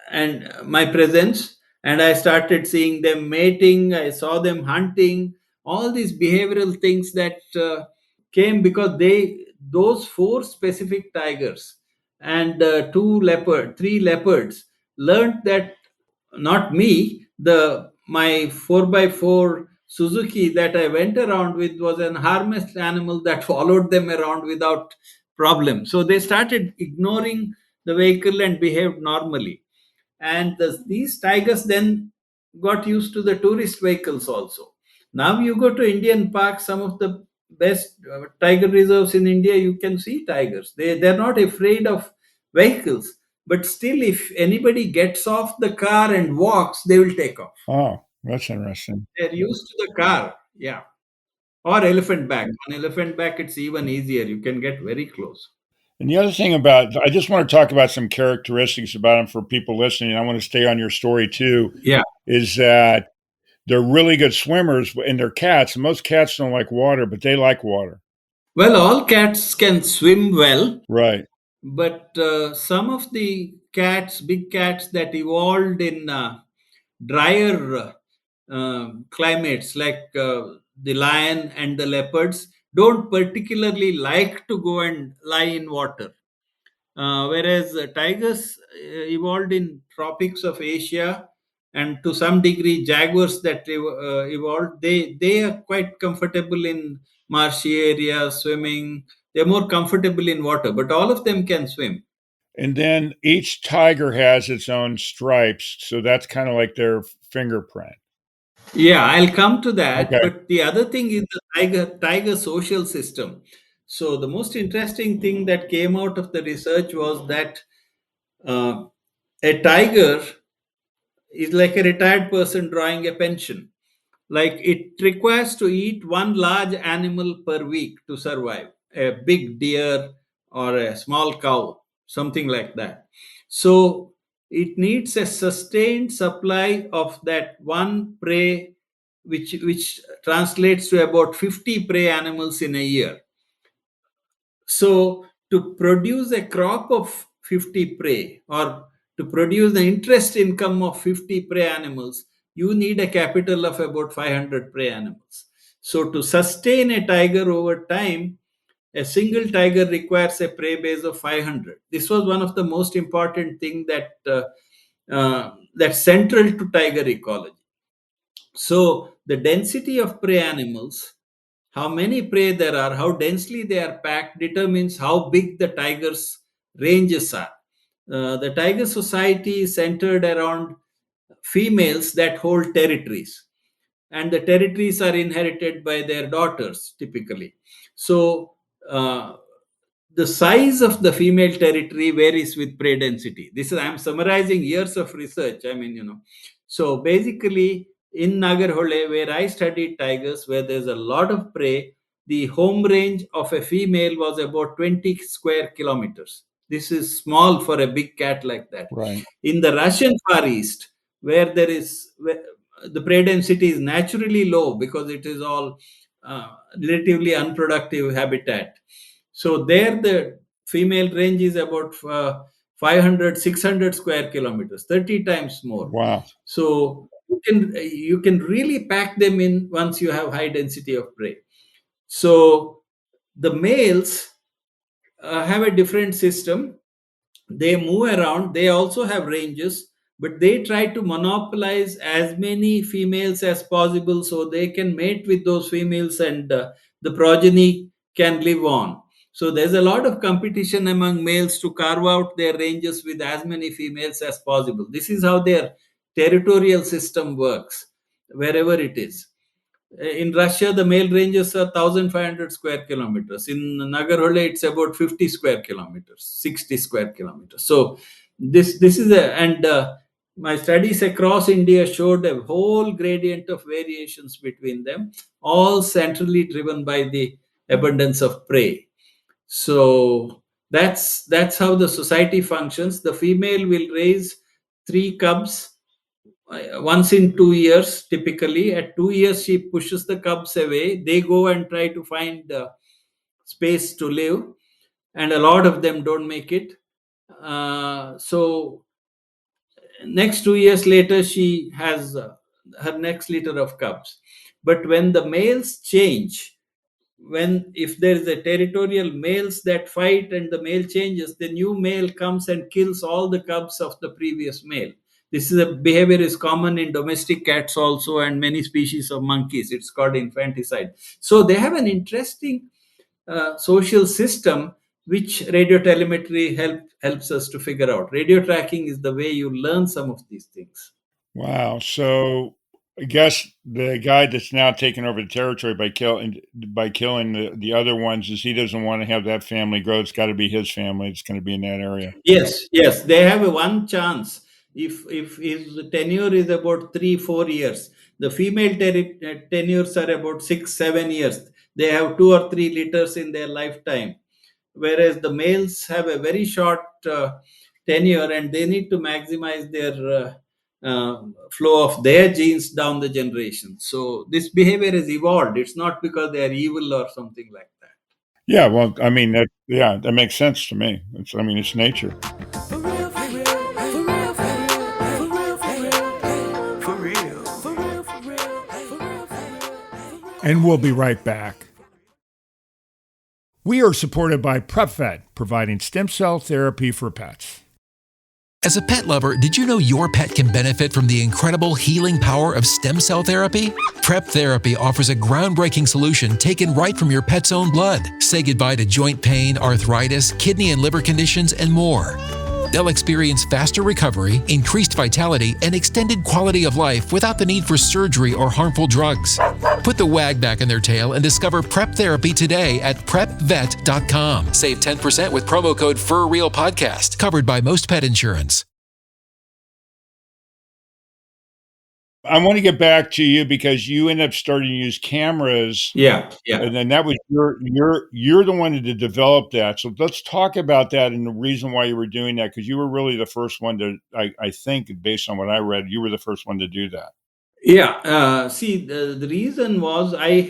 and my presence, and I started seeing them mating, I saw them hunting, all these behavioral things that came because they, those four specific tigers and two leopard three leopards learned that, not me, the my 4x4 Suzuki that I went around with was an harmless animal that followed them around without problem. So they started ignoring the vehicle and behaved normally. And these tigers then got used to the tourist vehicles also. Now you go to Indian parks, some of the best tiger reserves in India, you can see tigers. They're not afraid of vehicles, but still, if anybody gets off the car and walks, they will take off. Oh, That's interesting. They're used to the car. Yeah. Or elephant back. On elephant back, it's even easier. You can get very close. And the other thing about, I just want to talk about some characteristics about them for people listening. I want to stay on your story too, Yeah. is that they're really good swimmers and they're cats. And most cats don't like water, but they like water. Well, all cats can swim well, Right. but some of the cats, big cats that evolved in drier climates, like the lion and the leopards, don't particularly like to go and lie in water. Whereas tigers evolved in tropics of Asia, and to some degree jaguars that evolved, they are quite comfortable in marshy areas, swimming. They're more comfortable in water, but all of them can swim. And then each tiger has its own stripes. So that's kind of like their fingerprint. Yeah, I'll come to that. Okay. But the other thing is the tiger social system. So the most interesting thing that came out of the research was that uh, a tiger is like a retired person drawing a pension. Like it requires to eat one large animal per week to survive, a big deer or a small cow, something like that. So it needs a sustained supply of that one prey, which translates to about 50 prey animals in a year. So, to produce a crop of 50 prey, or to produce the interest income of 50 prey animals, you need a capital of about 500 prey animals. So, to sustain a tiger over time, a single tiger requires a prey base of 500. This was one of the most important thing that's central to tiger ecology. So, the density of prey animals, how many prey there are, how densely they are packed, determines how big the tiger's ranges are. The tiger society is centered around females that hold territories, and the territories are inherited by their daughters typically. So, uh, the size of the female territory varies with prey density. This is, I'm summarizing years of research. I mean, So basically, in Nagarhole, where I studied tigers, where there's a lot of prey, the home range of a female was about 20 square kilometers. This is small for a big cat like that. Right. In the Russian Far East, where the prey density is naturally low because it is all relatively unproductive habitat. So there the female range is about 500, 600 square kilometers, 30 times more. Wow. So you can really pack them in once you have high density of prey. So the males have a different system. They move around, they also have ranges, but they try to monopolize as many females as possible so they can mate with those females, and the progeny can live on. So there's a lot of competition among males to carve out their ranges with as many females as possible. This is how their territorial system works wherever it is. In Russia, the male ranges are 1,500 square kilometers. In Nagarhole, it's about 50 square kilometers, 60 square kilometers. So this is a and my studies across India showed a whole gradient of variations between them, all centrally driven by the abundance of prey. So that's how the society functions. The female will raise three cubs once in 2 years. Typically at 2 years she pushes the cubs away, they go and try to find space to live, and a lot of them don't make it. So next 2 years later she has her next litter of cubs. But when the males change, when if there is a territorial males that fight and the male changes, the new male comes and kills all the cubs of the previous male. This is a behavior is common in domestic cats also, and many species of monkeys. It's called infanticide. So they have an interesting social system, which radio telemetry helps us to figure out. Radio tracking is the way you learn some of these things. Wow. So I guess the guy that's now taking over the territory by killing the other ones is he doesn't want to have that family grow. It's got to be his family. It's going to be in that area. Yes, yes, they have a one chance. If his tenure is about 3 4 years, The female tenures are about 6 7 years. They have 2 or 3 litters in their lifetime, whereas the males have a very short tenure, and they need to maximize their flow of their genes down the generation. So this behavior has evolved. It's not because they are evil or something like that. Yeah, well, I mean, that makes sense to me. It's nature. For real, for real, for real, for real, for real, for real, for real, for real, for real, for real. And we'll be right back. We are supported by PrepVet, providing stem cell therapy for pets. As a pet lover, did you know your pet can benefit from the incredible healing power of stem cell therapy? Prep Therapy offers a groundbreaking solution taken right from your pet's own blood. Say goodbye to joint pain, arthritis, kidney and liver conditions, and more. They'll experience faster recovery, increased vitality, and extended quality of life without the need for surgery or harmful drugs. Put the wag back in their tail and discover Prep Therapy today at prepvet.com. Save 10% with promo code FURREALPODCAST, covered by most pet insurance. I want to get back to you because you ended up starting to use cameras. Yeah, yeah. And then that was you're the one to develop that. So let's talk about that and the reason why you were doing that, because you were really the first one to, I think, based on what I read, you were the first one to do that. Yeah, see, the reason was I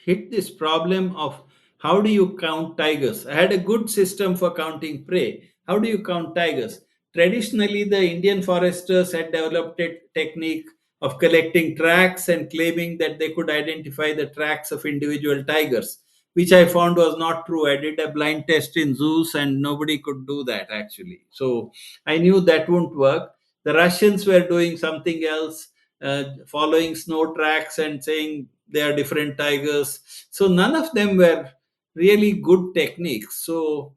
hit this problem of how do you count tigers. I had a good system for counting prey. How do you count tigers? Traditionally, the Indian foresters had developed a technique of collecting tracks and claiming that they could identify the tracks of individual tigers, which I found was not true. I did a blind test in zoos, and nobody could do that actually. So I knew that wouldn't work. The Russians were doing something else, following snow tracks and saying they are different tigers. So none of them were really good techniques. So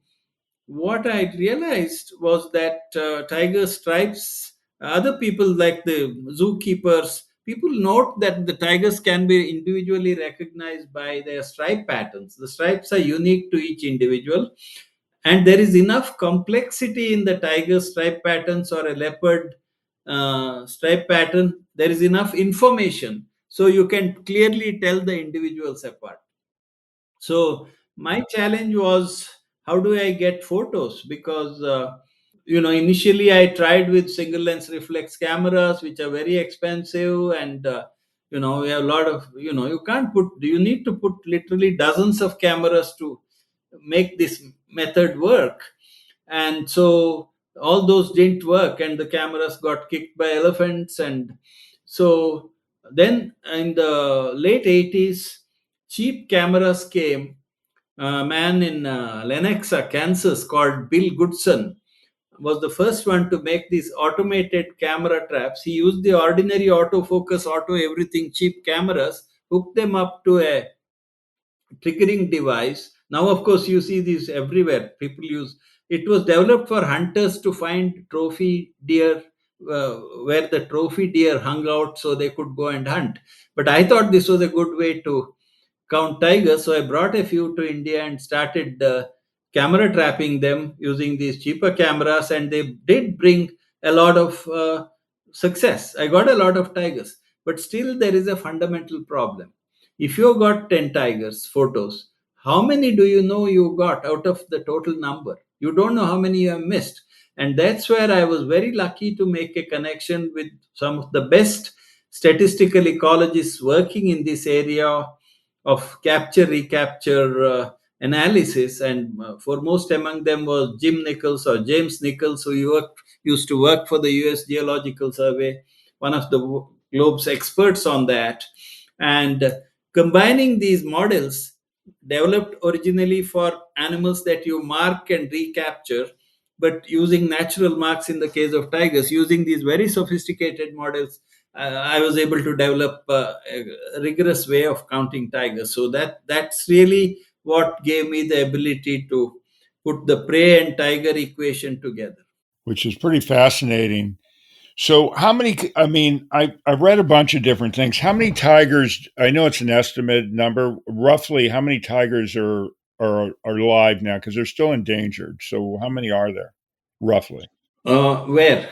what I realized was that tiger stripes, other people like the zookeepers, people note that the tigers can be individually recognized by their stripe patterns. The stripes are unique to each individual, and there is enough complexity in the tiger stripe patterns or a leopard stripe pattern. There is enough information so you can clearly tell the individuals apart. So my challenge was, how do I get photos? Because initially I tried with single lens reflex cameras, which are very expensive, and we have a lot of, you need to put literally dozens of cameras to make this method work. And so all those didn't work, and the cameras got kicked by elephants. And so then in the late 80s, cheap cameras came. A man in Lenexa, Kansas, called Bill Goodson was the first one to make these automated camera traps. He used the ordinary autofocus, auto everything cheap cameras, hooked them up to a triggering device. Now, of course, you see these everywhere. People use it. Was developed for hunters to find trophy deer, where the trophy deer hung out so they could go and hunt. But I thought this was a good way to count tigers. So I brought a few to India and started camera trapping them using these cheaper cameras, and they did bring a lot of success. I got a lot of tigers, but still there is a fundamental problem. If you got 10 tigers photos, how many do you know you got out of the total number? You don't know how many you have missed. And that's where I was very lucky to make a connection with some of the best statistical ecologists working in this area of capture recapture analysis. And foremost among them was Jim Nichols, or James Nichols, who used to work for the US Geological Survey, one of the globe's experts on that. And combining these models, developed originally for animals that you mark and recapture, but using natural marks in the case of tigers, using these very sophisticated models, I was able to develop a rigorous way of counting tigers. So that's really what gave me the ability to put the prey and tiger equation together. Which is pretty fascinating. So how many, I mean, I've read a bunch of different things. How many tigers, I know it's an estimate number, roughly how many tigers are alive now? Because they're still endangered. So how many are there, roughly? Where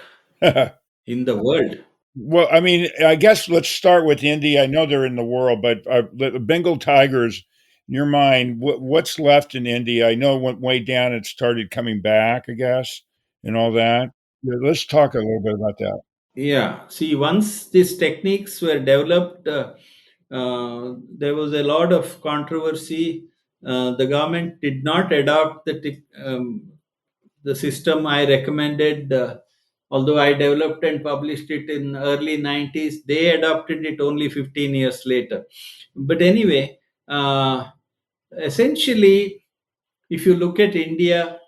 in the world? Well, I mean, I guess let's start with India. I know they're in the world, but the Bengal tigers, in your mind, what's left in India? I know it went way down. It started coming back, I guess, and all that. Yeah, let's talk a little bit about that. Yeah, see, once these techniques were developed, there was a lot of controversy. The government did not adopt the system I recommended. Although I developed and published it in early 90s, they adopted it only 15 years later. But anyway, uh, essentially, if you look at India,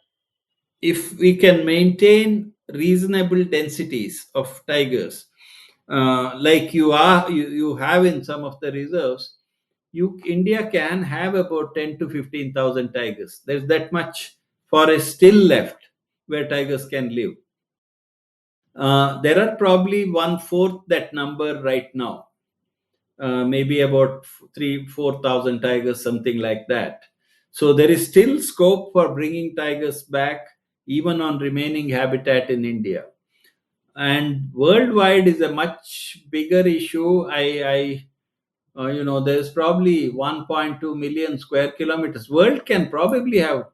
if we can maintain reasonable densities of tigers, like you have in some of the reserves, you India can have about 10 to 15,000 tigers. There's that much forest still left where tigers can live. There are probably one fourth that number right now, maybe about 3 4,000 tigers, something like that. So there is still scope for bringing tigers back, even on remaining habitat in India. And worldwide is a much bigger issue. There's probably 1.2 million square kilometers. World can probably have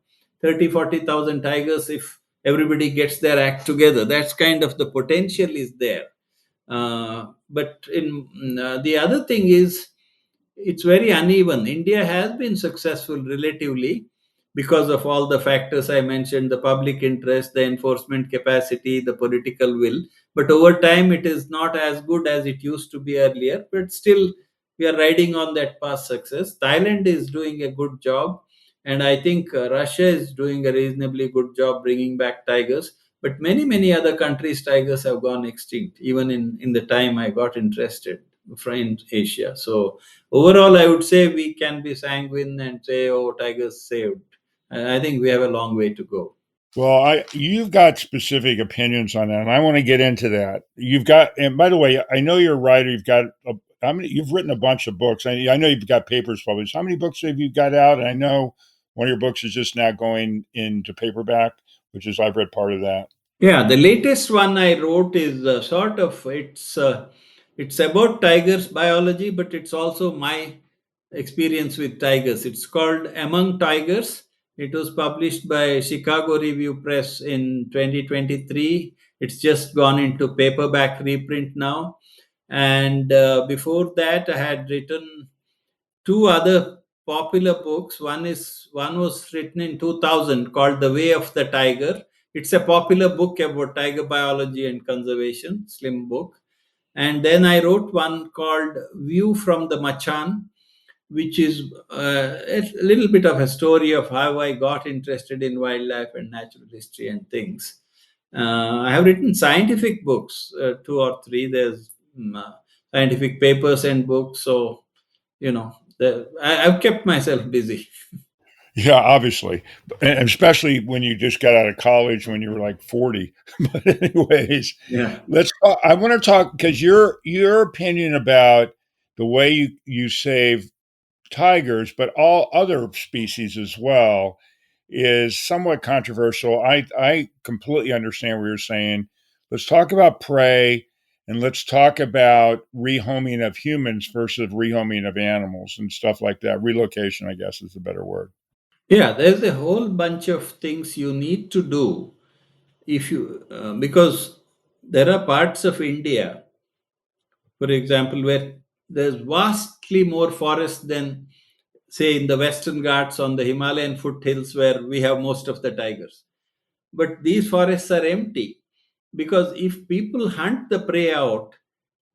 30 40,000 tigers if everybody gets their act together. That's kind of the potential is there. But the other thing is, it's very uneven. India has been successful relatively because of all the factors I mentioned: the public interest, the enforcement capacity, the political will. But over time, it is not as good as it used to be earlier. But still, we are riding on that past success. Thailand is doing a good job, and I think Russia is doing a reasonably good job bringing back tigers. But many other countries, tigers have gone extinct, even in the time I got interested from Asia. So overall, I would say we can be sanguine and say, "Oh, tigers saved." I think we have a long way to go. Well, you've got specific opinions on that, and I want to get into that. You've got, and by the way, I know you're a writer. How many? You've written a bunch of books. I know you've got papers published. How many books have you got out? And I know one of your books is just now going into paperback, which is I've read part of that. Yeah, the latest one I wrote is it's about tigers biology, but it's also my experience with tigers. It's called Among Tigers. It was published by Chicago Review Press in 2023. It's just gone into paperback reprint now. And before that, I had written two other popular books. One was written in 2000 called The Way of the Tiger. It's a popular book about tiger biology and conservation, slim book. And then I wrote one called View from the Machan, which is a little bit of a story of how I got interested in wildlife and natural history and things. I have written scientific books, two or three. There's scientific papers and books. So, I've kept myself busy. Yeah, obviously, and especially when you just got out of college when you were like 40. But anyways, Yeah. let's. I want to talk because your opinion about the way you save tigers, but all other species as well, is somewhat controversial. I completely understand what you're saying. Let's talk about prey and let's talk about rehoming of humans versus rehoming of animals and stuff like that. Relocation, I guess, is a better word. Yeah, there's a whole bunch of things you need to do if you, because there are parts of India, for example, where there's vastly more forest than, say, in the Western Ghats on the Himalayan foothills where we have most of the tigers. But these forests are empty because if people hunt the prey out,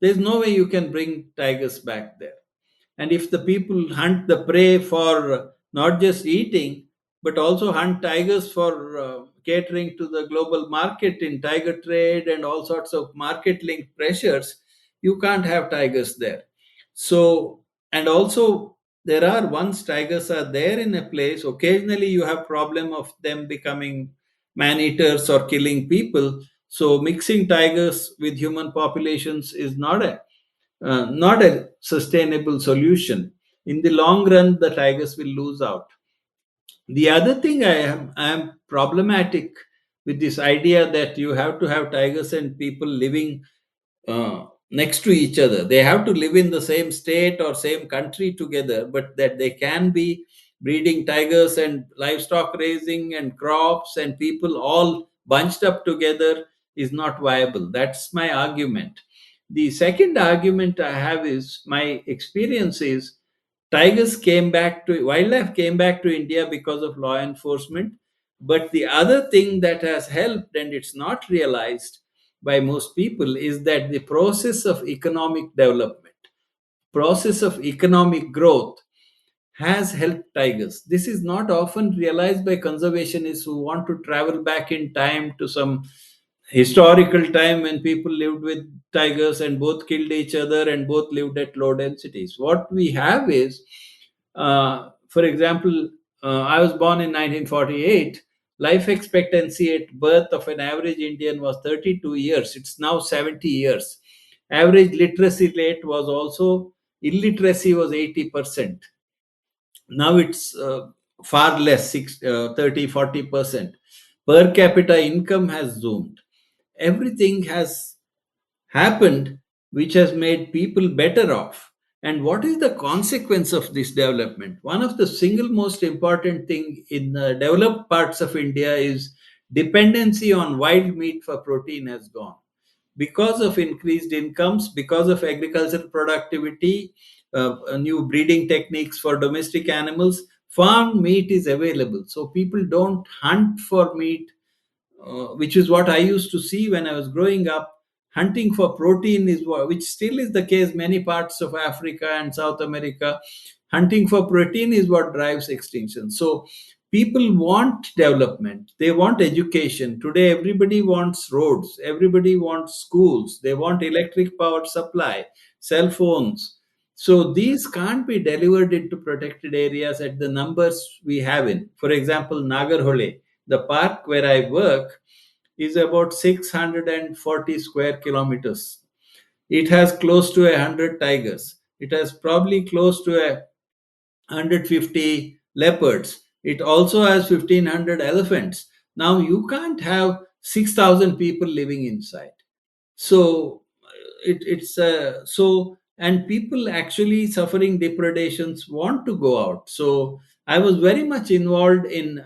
there's no way you can bring tigers back there. And if the people hunt the prey for not just eating, but also hunt tigers for catering to the global market in tiger trade and all sorts of market linked pressures, you can't have tigers there. So, and also, there are, once tigers are there in a place, occasionally you have problem of them becoming man eaters or killing people. So mixing tigers with human populations is not a sustainable solution. In the long run, the tigers will lose out. The other thing I am problematic with this idea that you have to have tigers and people living next to each other. They have to live in the same state or same country together, but that they can be breeding tigers and livestock raising and crops and people all bunched up together is not viable. That's my argument. The second argument I have is my experience is wildlife came back to India because of law enforcement. But the other thing that has helped, and it's not realized by most people, is that the process of economic development, process of economic growth has helped tigers. This is not often realized by conservationists who want to travel back in time to some historical time when people lived with tigers and both killed each other and both lived at low densities. What we have is, for example, I was born in 1948. Life expectancy at birth of an average Indian was 32 years. It's now 70 years. Average literacy rate was also, illiteracy was 80%. Now it's far less, 30-40%. Per capita income has zoomed. Everything has happened which has made people better off. And what is the consequence of this development? One of the single most important thing in the developed parts of India is dependency on wild meat for protein has gone because of increased incomes, because of agricultural productivity, new breeding techniques for domestic animals. Farm meat is available, so people don't hunt for meat, which is what I used to see when I was growing up. Hunting for protein is which still is the case many parts of Africa and South America. Hunting for protein is what drives extinction. So people want development, they want education. Today, everybody wants roads, everybody wants schools, they want electric power supply, cell phones. So these can't be delivered into protected areas at the numbers we have in. For example, Nagarhole, the park where I work, is about 640 square kilometers. It has close to 100 tigers. It has probably close to 150 leopards. It also has 1,500 elephants. Now you can't have 6,000 people living inside. So it's so, and people actually suffering depredations want to go out. So I was very much involved in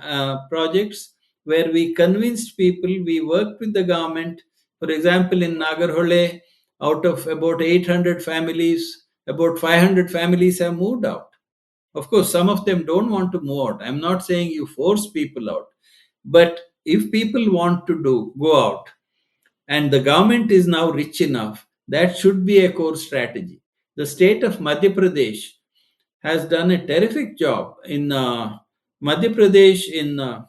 projects where we convinced people, we worked with the government. For example, in Nagarhole, out of about 800 families, about 500 families have moved out. Of course, some of them don't want to move out. I'm not saying you force people out, but if people want to go out, and the government is now rich enough, that should be a core strategy. The state of Madhya Pradesh has done a terrific job in Madhya Pradesh, in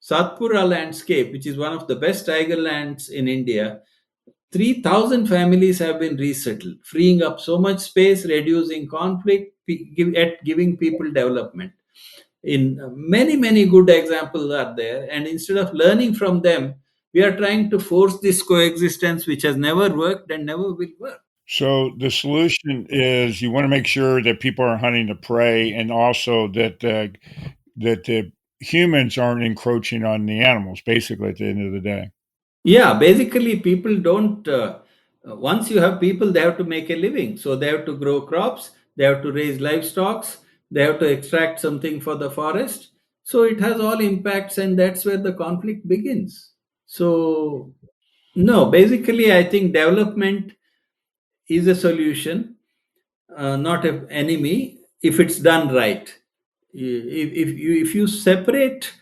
Satpura landscape, which is one of the best tiger lands in India. 3,000 families have been resettled, freeing up so much space, reducing conflict, giving people development. In many good examples are there, and instead of learning from them, we are trying to force this coexistence which has never worked and never will work. So the solution is you want to make sure that people are hunting the prey, and also that the humans aren't encroaching on the animals. Basically, at the end of the day. Yeah, basically, people don't. Once you have people, they have to make a living. So they have to grow crops, they have to raise livestock, they have to extract something for the forest. So it has all impacts, and that's where the conflict begins. So, no, basically, I think development is a solution, not an enemy, if it's done right. If you separate,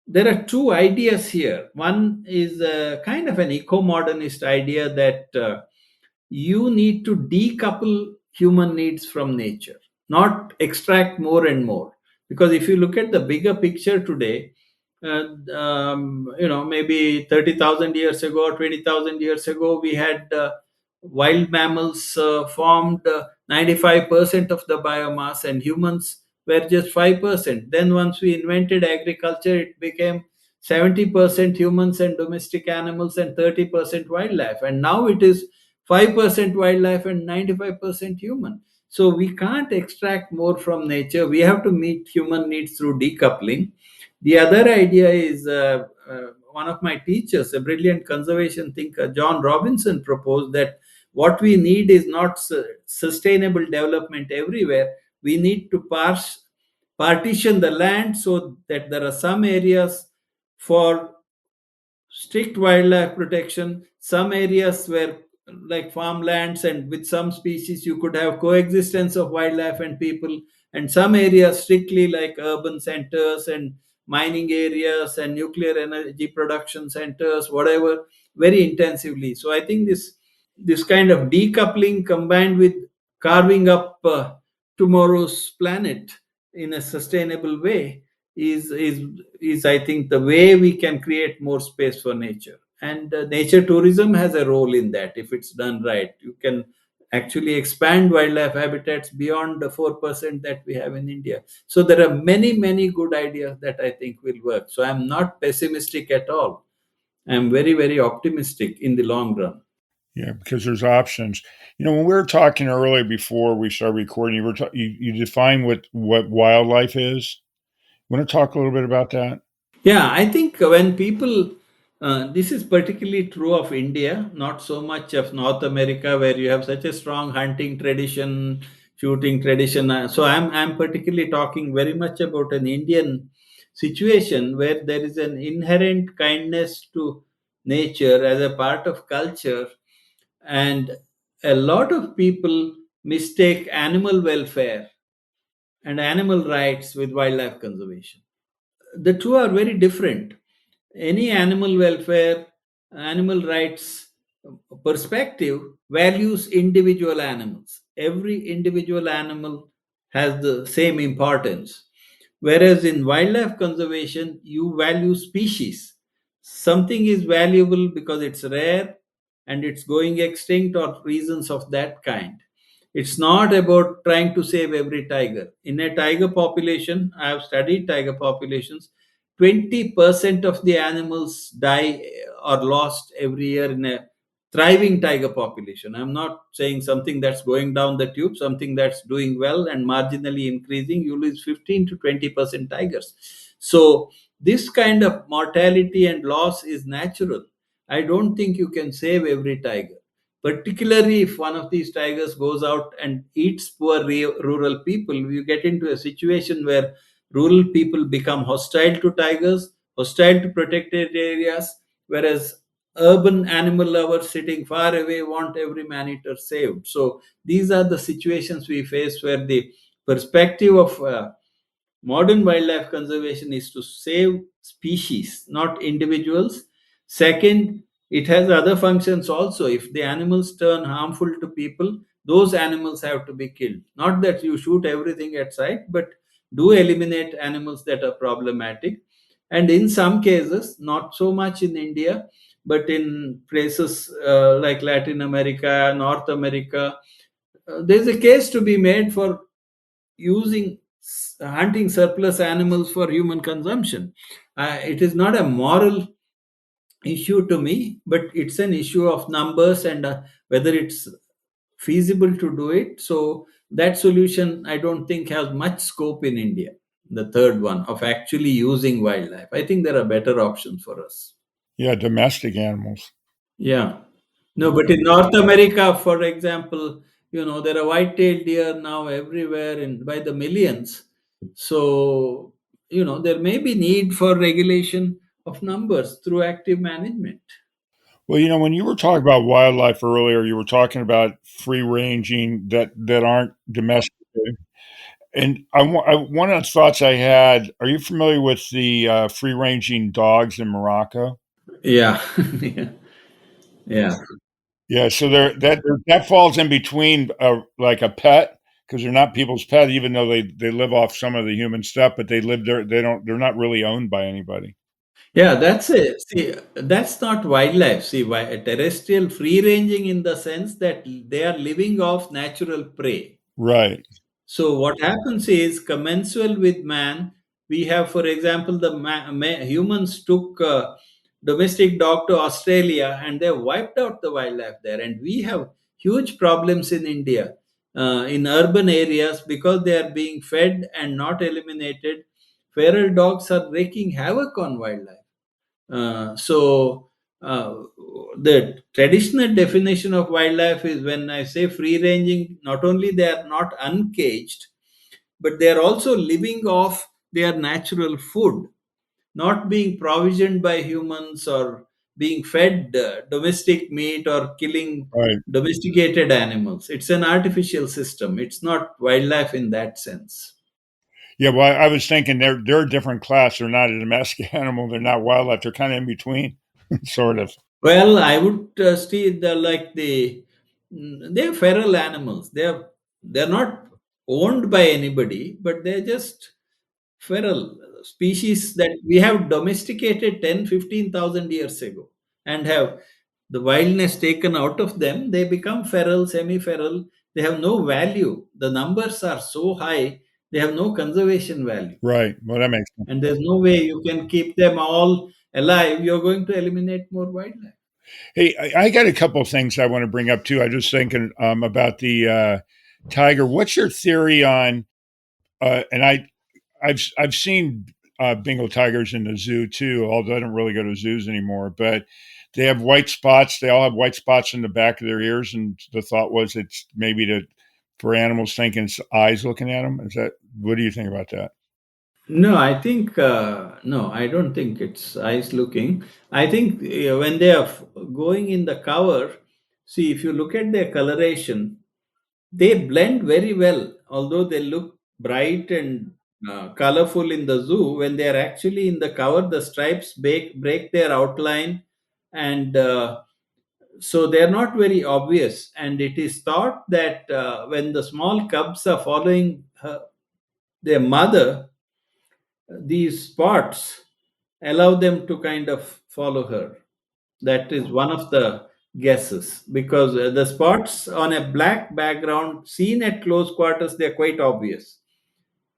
there are two ideas here. One is kind of an eco-modernist idea that you need to decouple human needs from nature, not extract more and more. Because if you look at the bigger picture today, maybe 30,000 years ago, 20,000 years ago, we had wild mammals formed 95% of the biomass, and humans were just 5%. Then, once we invented agriculture, it became 70% humans and domestic animals and 30% wildlife. And now it is 5% wildlife and 95% human. So we can't extract more from nature. We have to meet human needs through decoupling. The other idea is one of my teachers, a brilliant conservation thinker, John Robinson, proposed that What we need is not sustainable development everywhere. We need to partition the land so that there are some areas for strict wildlife protection, some areas where, like farmlands, and with some species you could have coexistence of wildlife and people, and some areas strictly like urban centers and mining areas and nuclear energy production centers, whatever, very intensively. So I think this kind of decoupling combined with carving up tomorrow's planet in a sustainable way is I think the way we can create more space for nature. And nature tourism has a role in that. If it's done right, you can actually expand wildlife habitats beyond the 4% that we have in India. So there are many good ideas that I think will work. So I'm not pessimistic at all. I'm very optimistic in the long run. Yeah, because there's options. When we were talking earlier before we started recording, you define what wildlife is. Want to talk a little bit about that? Yeah, I think when people, this is particularly true of India, not so much of North America, where you have such a strong hunting tradition, shooting tradition. So I'm particularly talking very much about an Indian situation where there is an inherent kindness to nature as a part of culture, and a lot of people mistake animal welfare and animal rights with wildlife conservation. The two are very different. Any animal welfare, animal rights perspective values individual animals. Every individual animal has the same importance. Whereas in wildlife conservation, you value species. Something is valuable because it's rare and it's going extinct or reasons of that kind. It's not about trying to save every tiger. In a tiger population, I have studied tiger populations, 20% of the animals die or lost every year in a thriving tiger population. I'm not saying something that's going down the tube, something that's doing well and marginally increasing. You lose 15 to 20% tigers. So, this kind of mortality and loss is natural. I don't think you can save every tiger, particularly if one of these tigers goes out and eats poor rural people. You get into a situation where rural people become hostile to tigers, hostile to protected areas, whereas urban animal lovers sitting far away want every man eater saved. So these are the situations we face where the perspective of modern wildlife conservation is to save species, not individuals. Second, it has other functions also. If the animals turn harmful to people, those animals have to be killed. Not that you shoot everything at sight, but do eliminate animals that are problematic. And in some cases, not so much in India, but in places like Latin America, North America, there's a case to be made for using hunting surplus animals for human consumption. It is not a moral issue to me, but it's an issue of numbers and whether it's feasible to do it. So that solution, I don't think, has much scope in India. The third one of actually using wildlife, I think there are better options for us. Yeah, domestic animals. Yeah. No, but in North America, for example, there are white-tailed deer now everywhere and by the millions. So, there may be need for regulation of numbers through active management. Well, when you were talking about wildlife earlier, you were talking about free ranging that aren't domestic. And one of the thoughts I had, are you familiar with the free ranging dogs in Morocco? Yeah. Yeah. Yeah. Yeah, so that falls in between like a pet because they're not people's pet, even though they live off some of the human stuff, but they live there. They're not really owned by anybody. Yeah, that's it. See, that's not wildlife. See, terrestrial free ranging in the sense that they are living off natural prey. Right. So what happens is commensal with man. We have, for example, the humans took domestic dog to Australia and they wiped out the wildlife there. And we have huge problems in India, in urban areas because they are being fed and not eliminated. Feral dogs are wreaking havoc on wildlife. So uh, the traditional definition of wildlife is, when I say free ranging, not only they are not uncaged, but they are also living off their natural food, not being provisioned by humans or being fed domestic meat or killing Right. domesticated animals. It's an artificial system. It's not wildlife in that sense. Yeah, well, I was thinking they're a different class. They're not a domestic animal. They're not wildlife. They're kind of in between, sort of. Well, I would see the like they're feral animals. They're not owned by anybody, but they're just feral species that we have domesticated 10, 15,000 years ago, and have the wildness taken out of them. They become feral, semi-feral. They have no value. The numbers are so high, they have no conservation value, Right. Well, that makes sense. and there's no way you can keep them all alive. You're going to eliminate more wildlife. Hey, I got a couple of things I want to bring up too. I was thinking about the tiger. What's your theory on? And I've seen Bengal tigers in the zoo too, although I don't really go to zoos anymore. But they have white spots. They all have white spots in the back of their ears, and the thought was it's maybe for animals thinking it's eyes looking at them. Is that what do you think about that? No, I think no, I don't think it's eyes looking. I think when they are going in the cover, see, if you look at their coloration, they blend very well. Although they look bright and colorful in the zoo, when they are actually in the cover, the stripes break their outline, and so they are not very obvious. And it is thought that when the small cubs are following their mother, these spots allow them to kind of follow her. That is one of the guesses, because the spots on a black background seen at close quarters, they're quite obvious.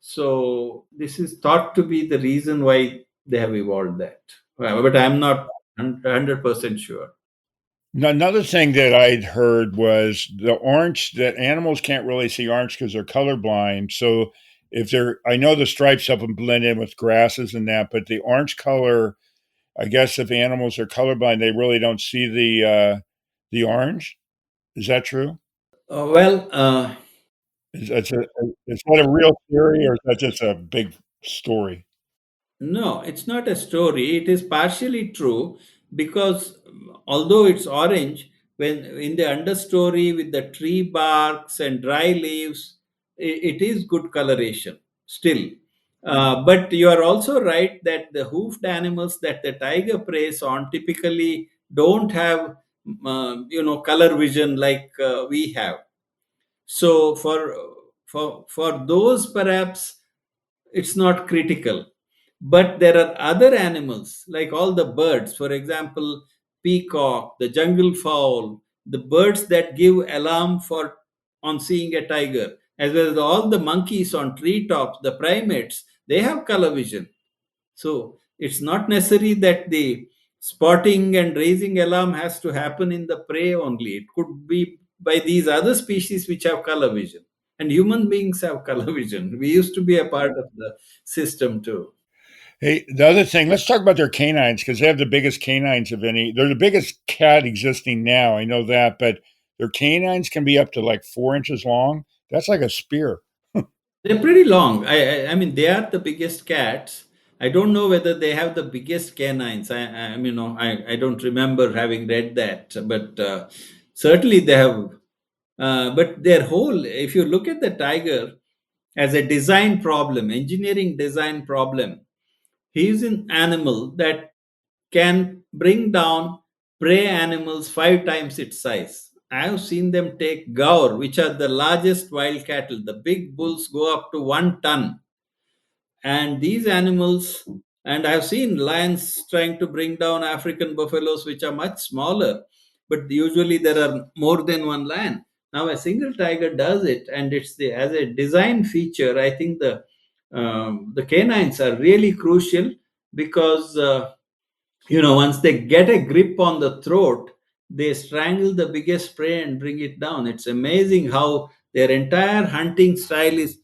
So this is thought to be the reason why they have evolved that. Well, but I'm not 100% sure. Now, another thing that I'd heard was the orange that animals can't really see orange because they're colorblind. So if they're, I know the stripes help them blend in with grasses and that, but the orange color, I guess if animals are colorblind, they really don't see the orange. Is that true? Well, Is that a real theory or is that just a big story? no, it's not a story. It is partially true, because although it's orange, when in the understory with the tree barks and dry leaves, it is good coloration still. But you are also right that the hoofed animals that the tiger preys on typically don't have, color vision like we have. So for those, perhaps it's not critical. But there are other animals, like all the birds, for example, peacock, the jungle fowl, the birds that give alarm for on seeing a tiger, as well as all the monkeys on treetops, the primates, they have color vision. So it's not necessary that the spotting and raising alarm has to happen in the prey only. It could be by these other species which have color vision. And human beings have color vision. We used to be a part of the system too. Hey, the other thing, let's talk about their canines because they have the biggest canines of any. They're the biggest cat existing now. I know that, but their canines can be up to like 4 inches long. That's like a spear. They're pretty long. I mean, they are the biggest cats. I don't know whether they have the biggest canines. I don't remember having read that, but certainly they have. But their whole, if you look at the tiger as a design problem, engineering design problem, he is an animal that can bring down prey animals 5 times its size. I have seen them take gaur, which are the largest wild cattle. The big bulls go up to 1 ton, and these animals, and I've seen lions trying to bring down African buffaloes, which are much smaller, but usually there are more than one lion. Now a single tiger does it, and it's the as a design feature. I think the canines are really crucial, because once they get a grip on the throat, they strangle the biggest prey and bring it down. It's amazing how their entire hunting style is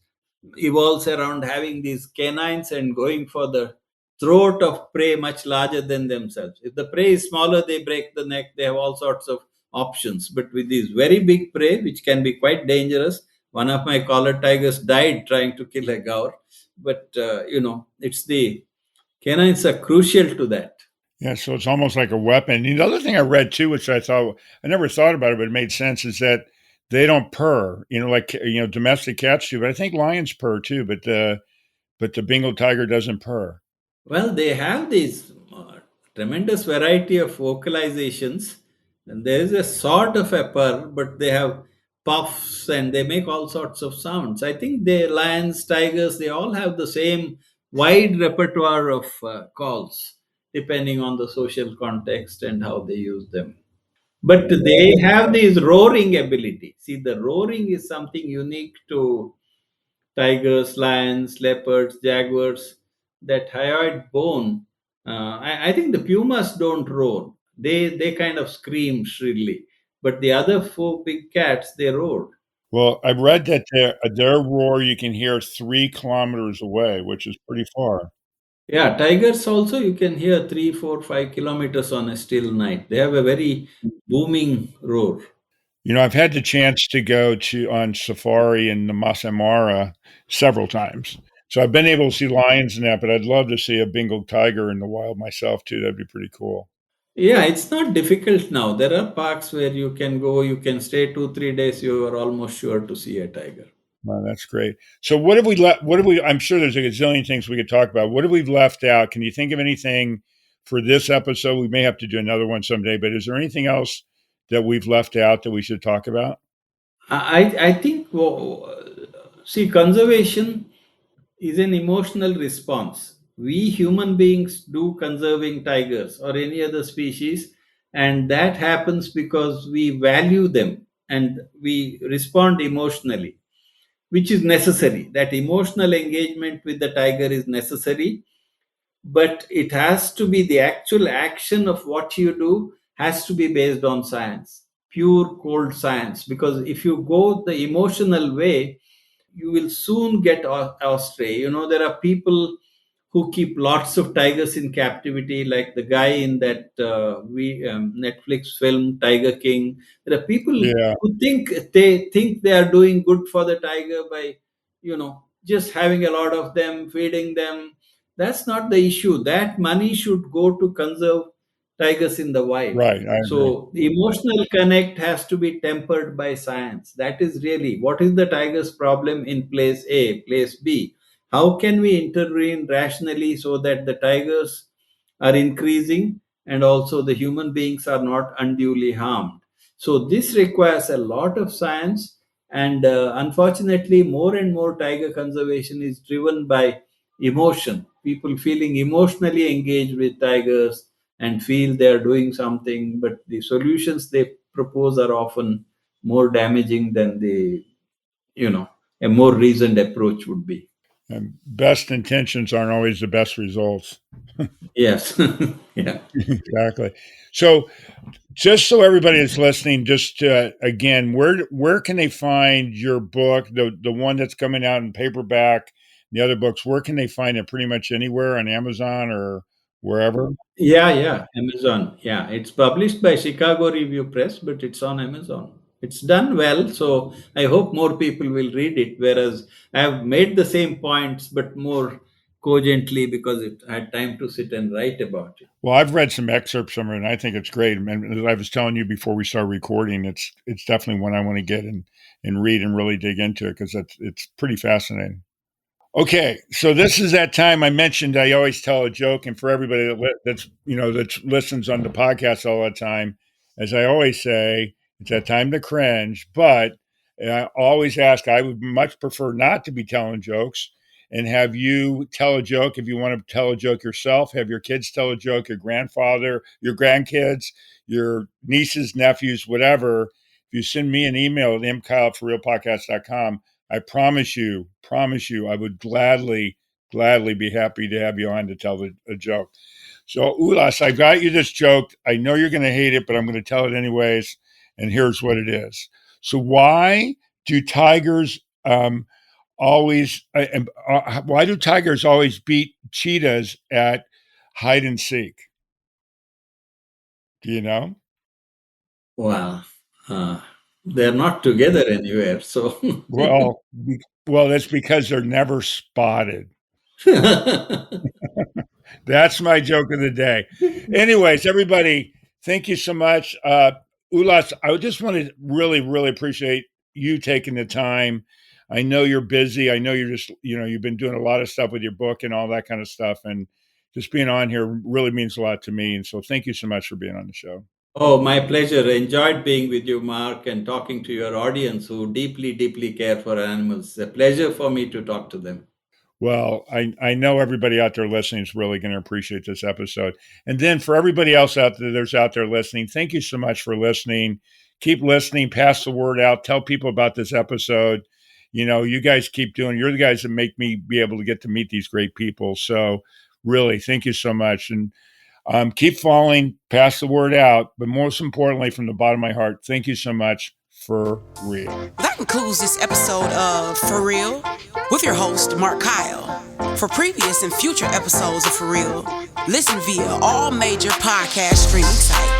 evolves around having these canines and going for the throat of prey much larger than themselves. If the prey is smaller, they break the neck. They have all sorts of options. But with these very big prey, which can be quite dangerous, one of my collared tigers died trying to kill a gaur. But it's the canines are crucial to that. Yeah, so it's almost like a weapon. The other thing I read too, which I never thought about it, but it made sense, is that they don't purr. Like domestic cats do, but I think lions purr too. But the Bengal tiger doesn't purr. Well, they have this tremendous variety of vocalizations, and there is a sort of a purr, but they have puffs and they make all sorts of sounds. I think the lions, tigers, they all have the same wide repertoire of calls, depending on the social context and how they use them. But they have this roaring ability. See, the roaring is something unique to tigers, lions, leopards, jaguars, that hyoid bone. I think the pumas don't roar. They kind of scream shrilly. But the other four big cats, they roar. Well, I read that their roar you can hear 3 kilometers away, which is pretty far. Yeah, tigers also you can hear 3, 4, 5 kilometers on a still night. They have a very booming roar. I've had the chance to go on safari in the Masai Mara several times. So I've been able to see lions and that, but I'd love to see a Bengal tiger in the wild myself too. That'd be pretty cool. Yeah, it's not difficult now. There are parks where you can go, you can stay 2, 3 days, you are almost sure to see a tiger. Wow, that's great. So what have we left? I'm sure there's a gazillion things we could talk about. What have we left out? Can you think of anything for this episode? We may have to do another one someday, but is there anything else that we've left out that we should talk about? I think, see, conservation is an emotional response. We human beings do conserving tigers or any other species, and that happens because we value them and we respond emotionally, which is necessary. That emotional engagement with the tiger is necessary, but it has to be the actual action of what you do has to be based on science, pure cold science. Because if you go the emotional way, you will soon get astray. There are people who keep lots of tigers in captivity, like the guy in that Netflix film Tiger King. There are people Yeah, who think they are doing good for the tiger by, just having a lot of them, feeding them. That's not the issue. That money should go to conserve tigers in the wild. right. I agree. So the emotional connect has to be tempered by science. That is really what is the tiger's problem in place A, place B. How can we intervene rationally so that the tigers are increasing and also the human beings are not unduly harmed? So this requires a lot of science, and unfortunately, more and more tiger conservation is driven by emotion. People feeling emotionally engaged with tigers and feel they are doing something, but the solutions they propose are often more damaging than you know, a more reasoned approach would be. And best intentions aren't always the best results. Yes. Yeah. Exactly. So, just so everybody is listening, just again, where can they find your book, the one that's coming out in paperback, the other books? Where can they find it? Pretty much anywhere on Amazon or wherever. Yeah. Amazon. Yeah. It's published by Chicago Review Press, but it's on Amazon. It's done well, so I hope more people will read it. Whereas I have made the same points, but more cogently because I had time to sit and write about it. Well, I've read some excerpts from it, and I think it's great. And as I was telling you before we start recording, it's definitely one I want to get and read and really dig into it because it's pretty fascinating. Okay, so this is that time I mentioned. I always tell a joke, and for everybody that listens on the podcast all the time, as I always say, it's that time to cringe. But I always ask. I would much prefer not to be telling jokes, and have you tell a joke if you want to tell a joke yourself. Have your kids tell a joke, your grandfather, your grandkids, your nieces, nephews, whatever. If you send me an email at mkyle@thefurrealpodcast.com, I promise you, I would gladly be happy to have you on to tell a joke. So, Ullas, I got you this joke. I know you're going to hate it, but I'm going to tell it anyways. And here's what it is. So, always? Why do tigers always beat cheetahs at hide and seek? Do you know? Well, they're not together anywhere, so. Well, that's because they're never spotted. That's my joke of the day. Anyways, everybody, thank you so much. Ullas, I just want to really, really appreciate you taking the time. I know you're busy. I know you're just, you've been doing a lot of stuff with your book and all that kind of stuff. And just being on here really means a lot to me. And so thank you so much for being on the show. Oh, my pleasure. Enjoyed being with you, Mark, and talking to your audience who deeply, deeply care for animals. A pleasure for me to talk to them. Well, I know everybody out there listening is really going to appreciate this episode. And then for everybody else out there listening, thank you so much for listening. Keep listening, pass the word out, tell people about this episode. You guys keep doing, you're the guys that make me be able to get to meet these great people. So really, thank you so much. And keep following, pass the word out. But most importantly, from the bottom of my heart, thank you so much for real. That concludes this episode of For Real with your host, Markakyle. For previous and future episodes of For Real, listen via all major podcast streaming sites.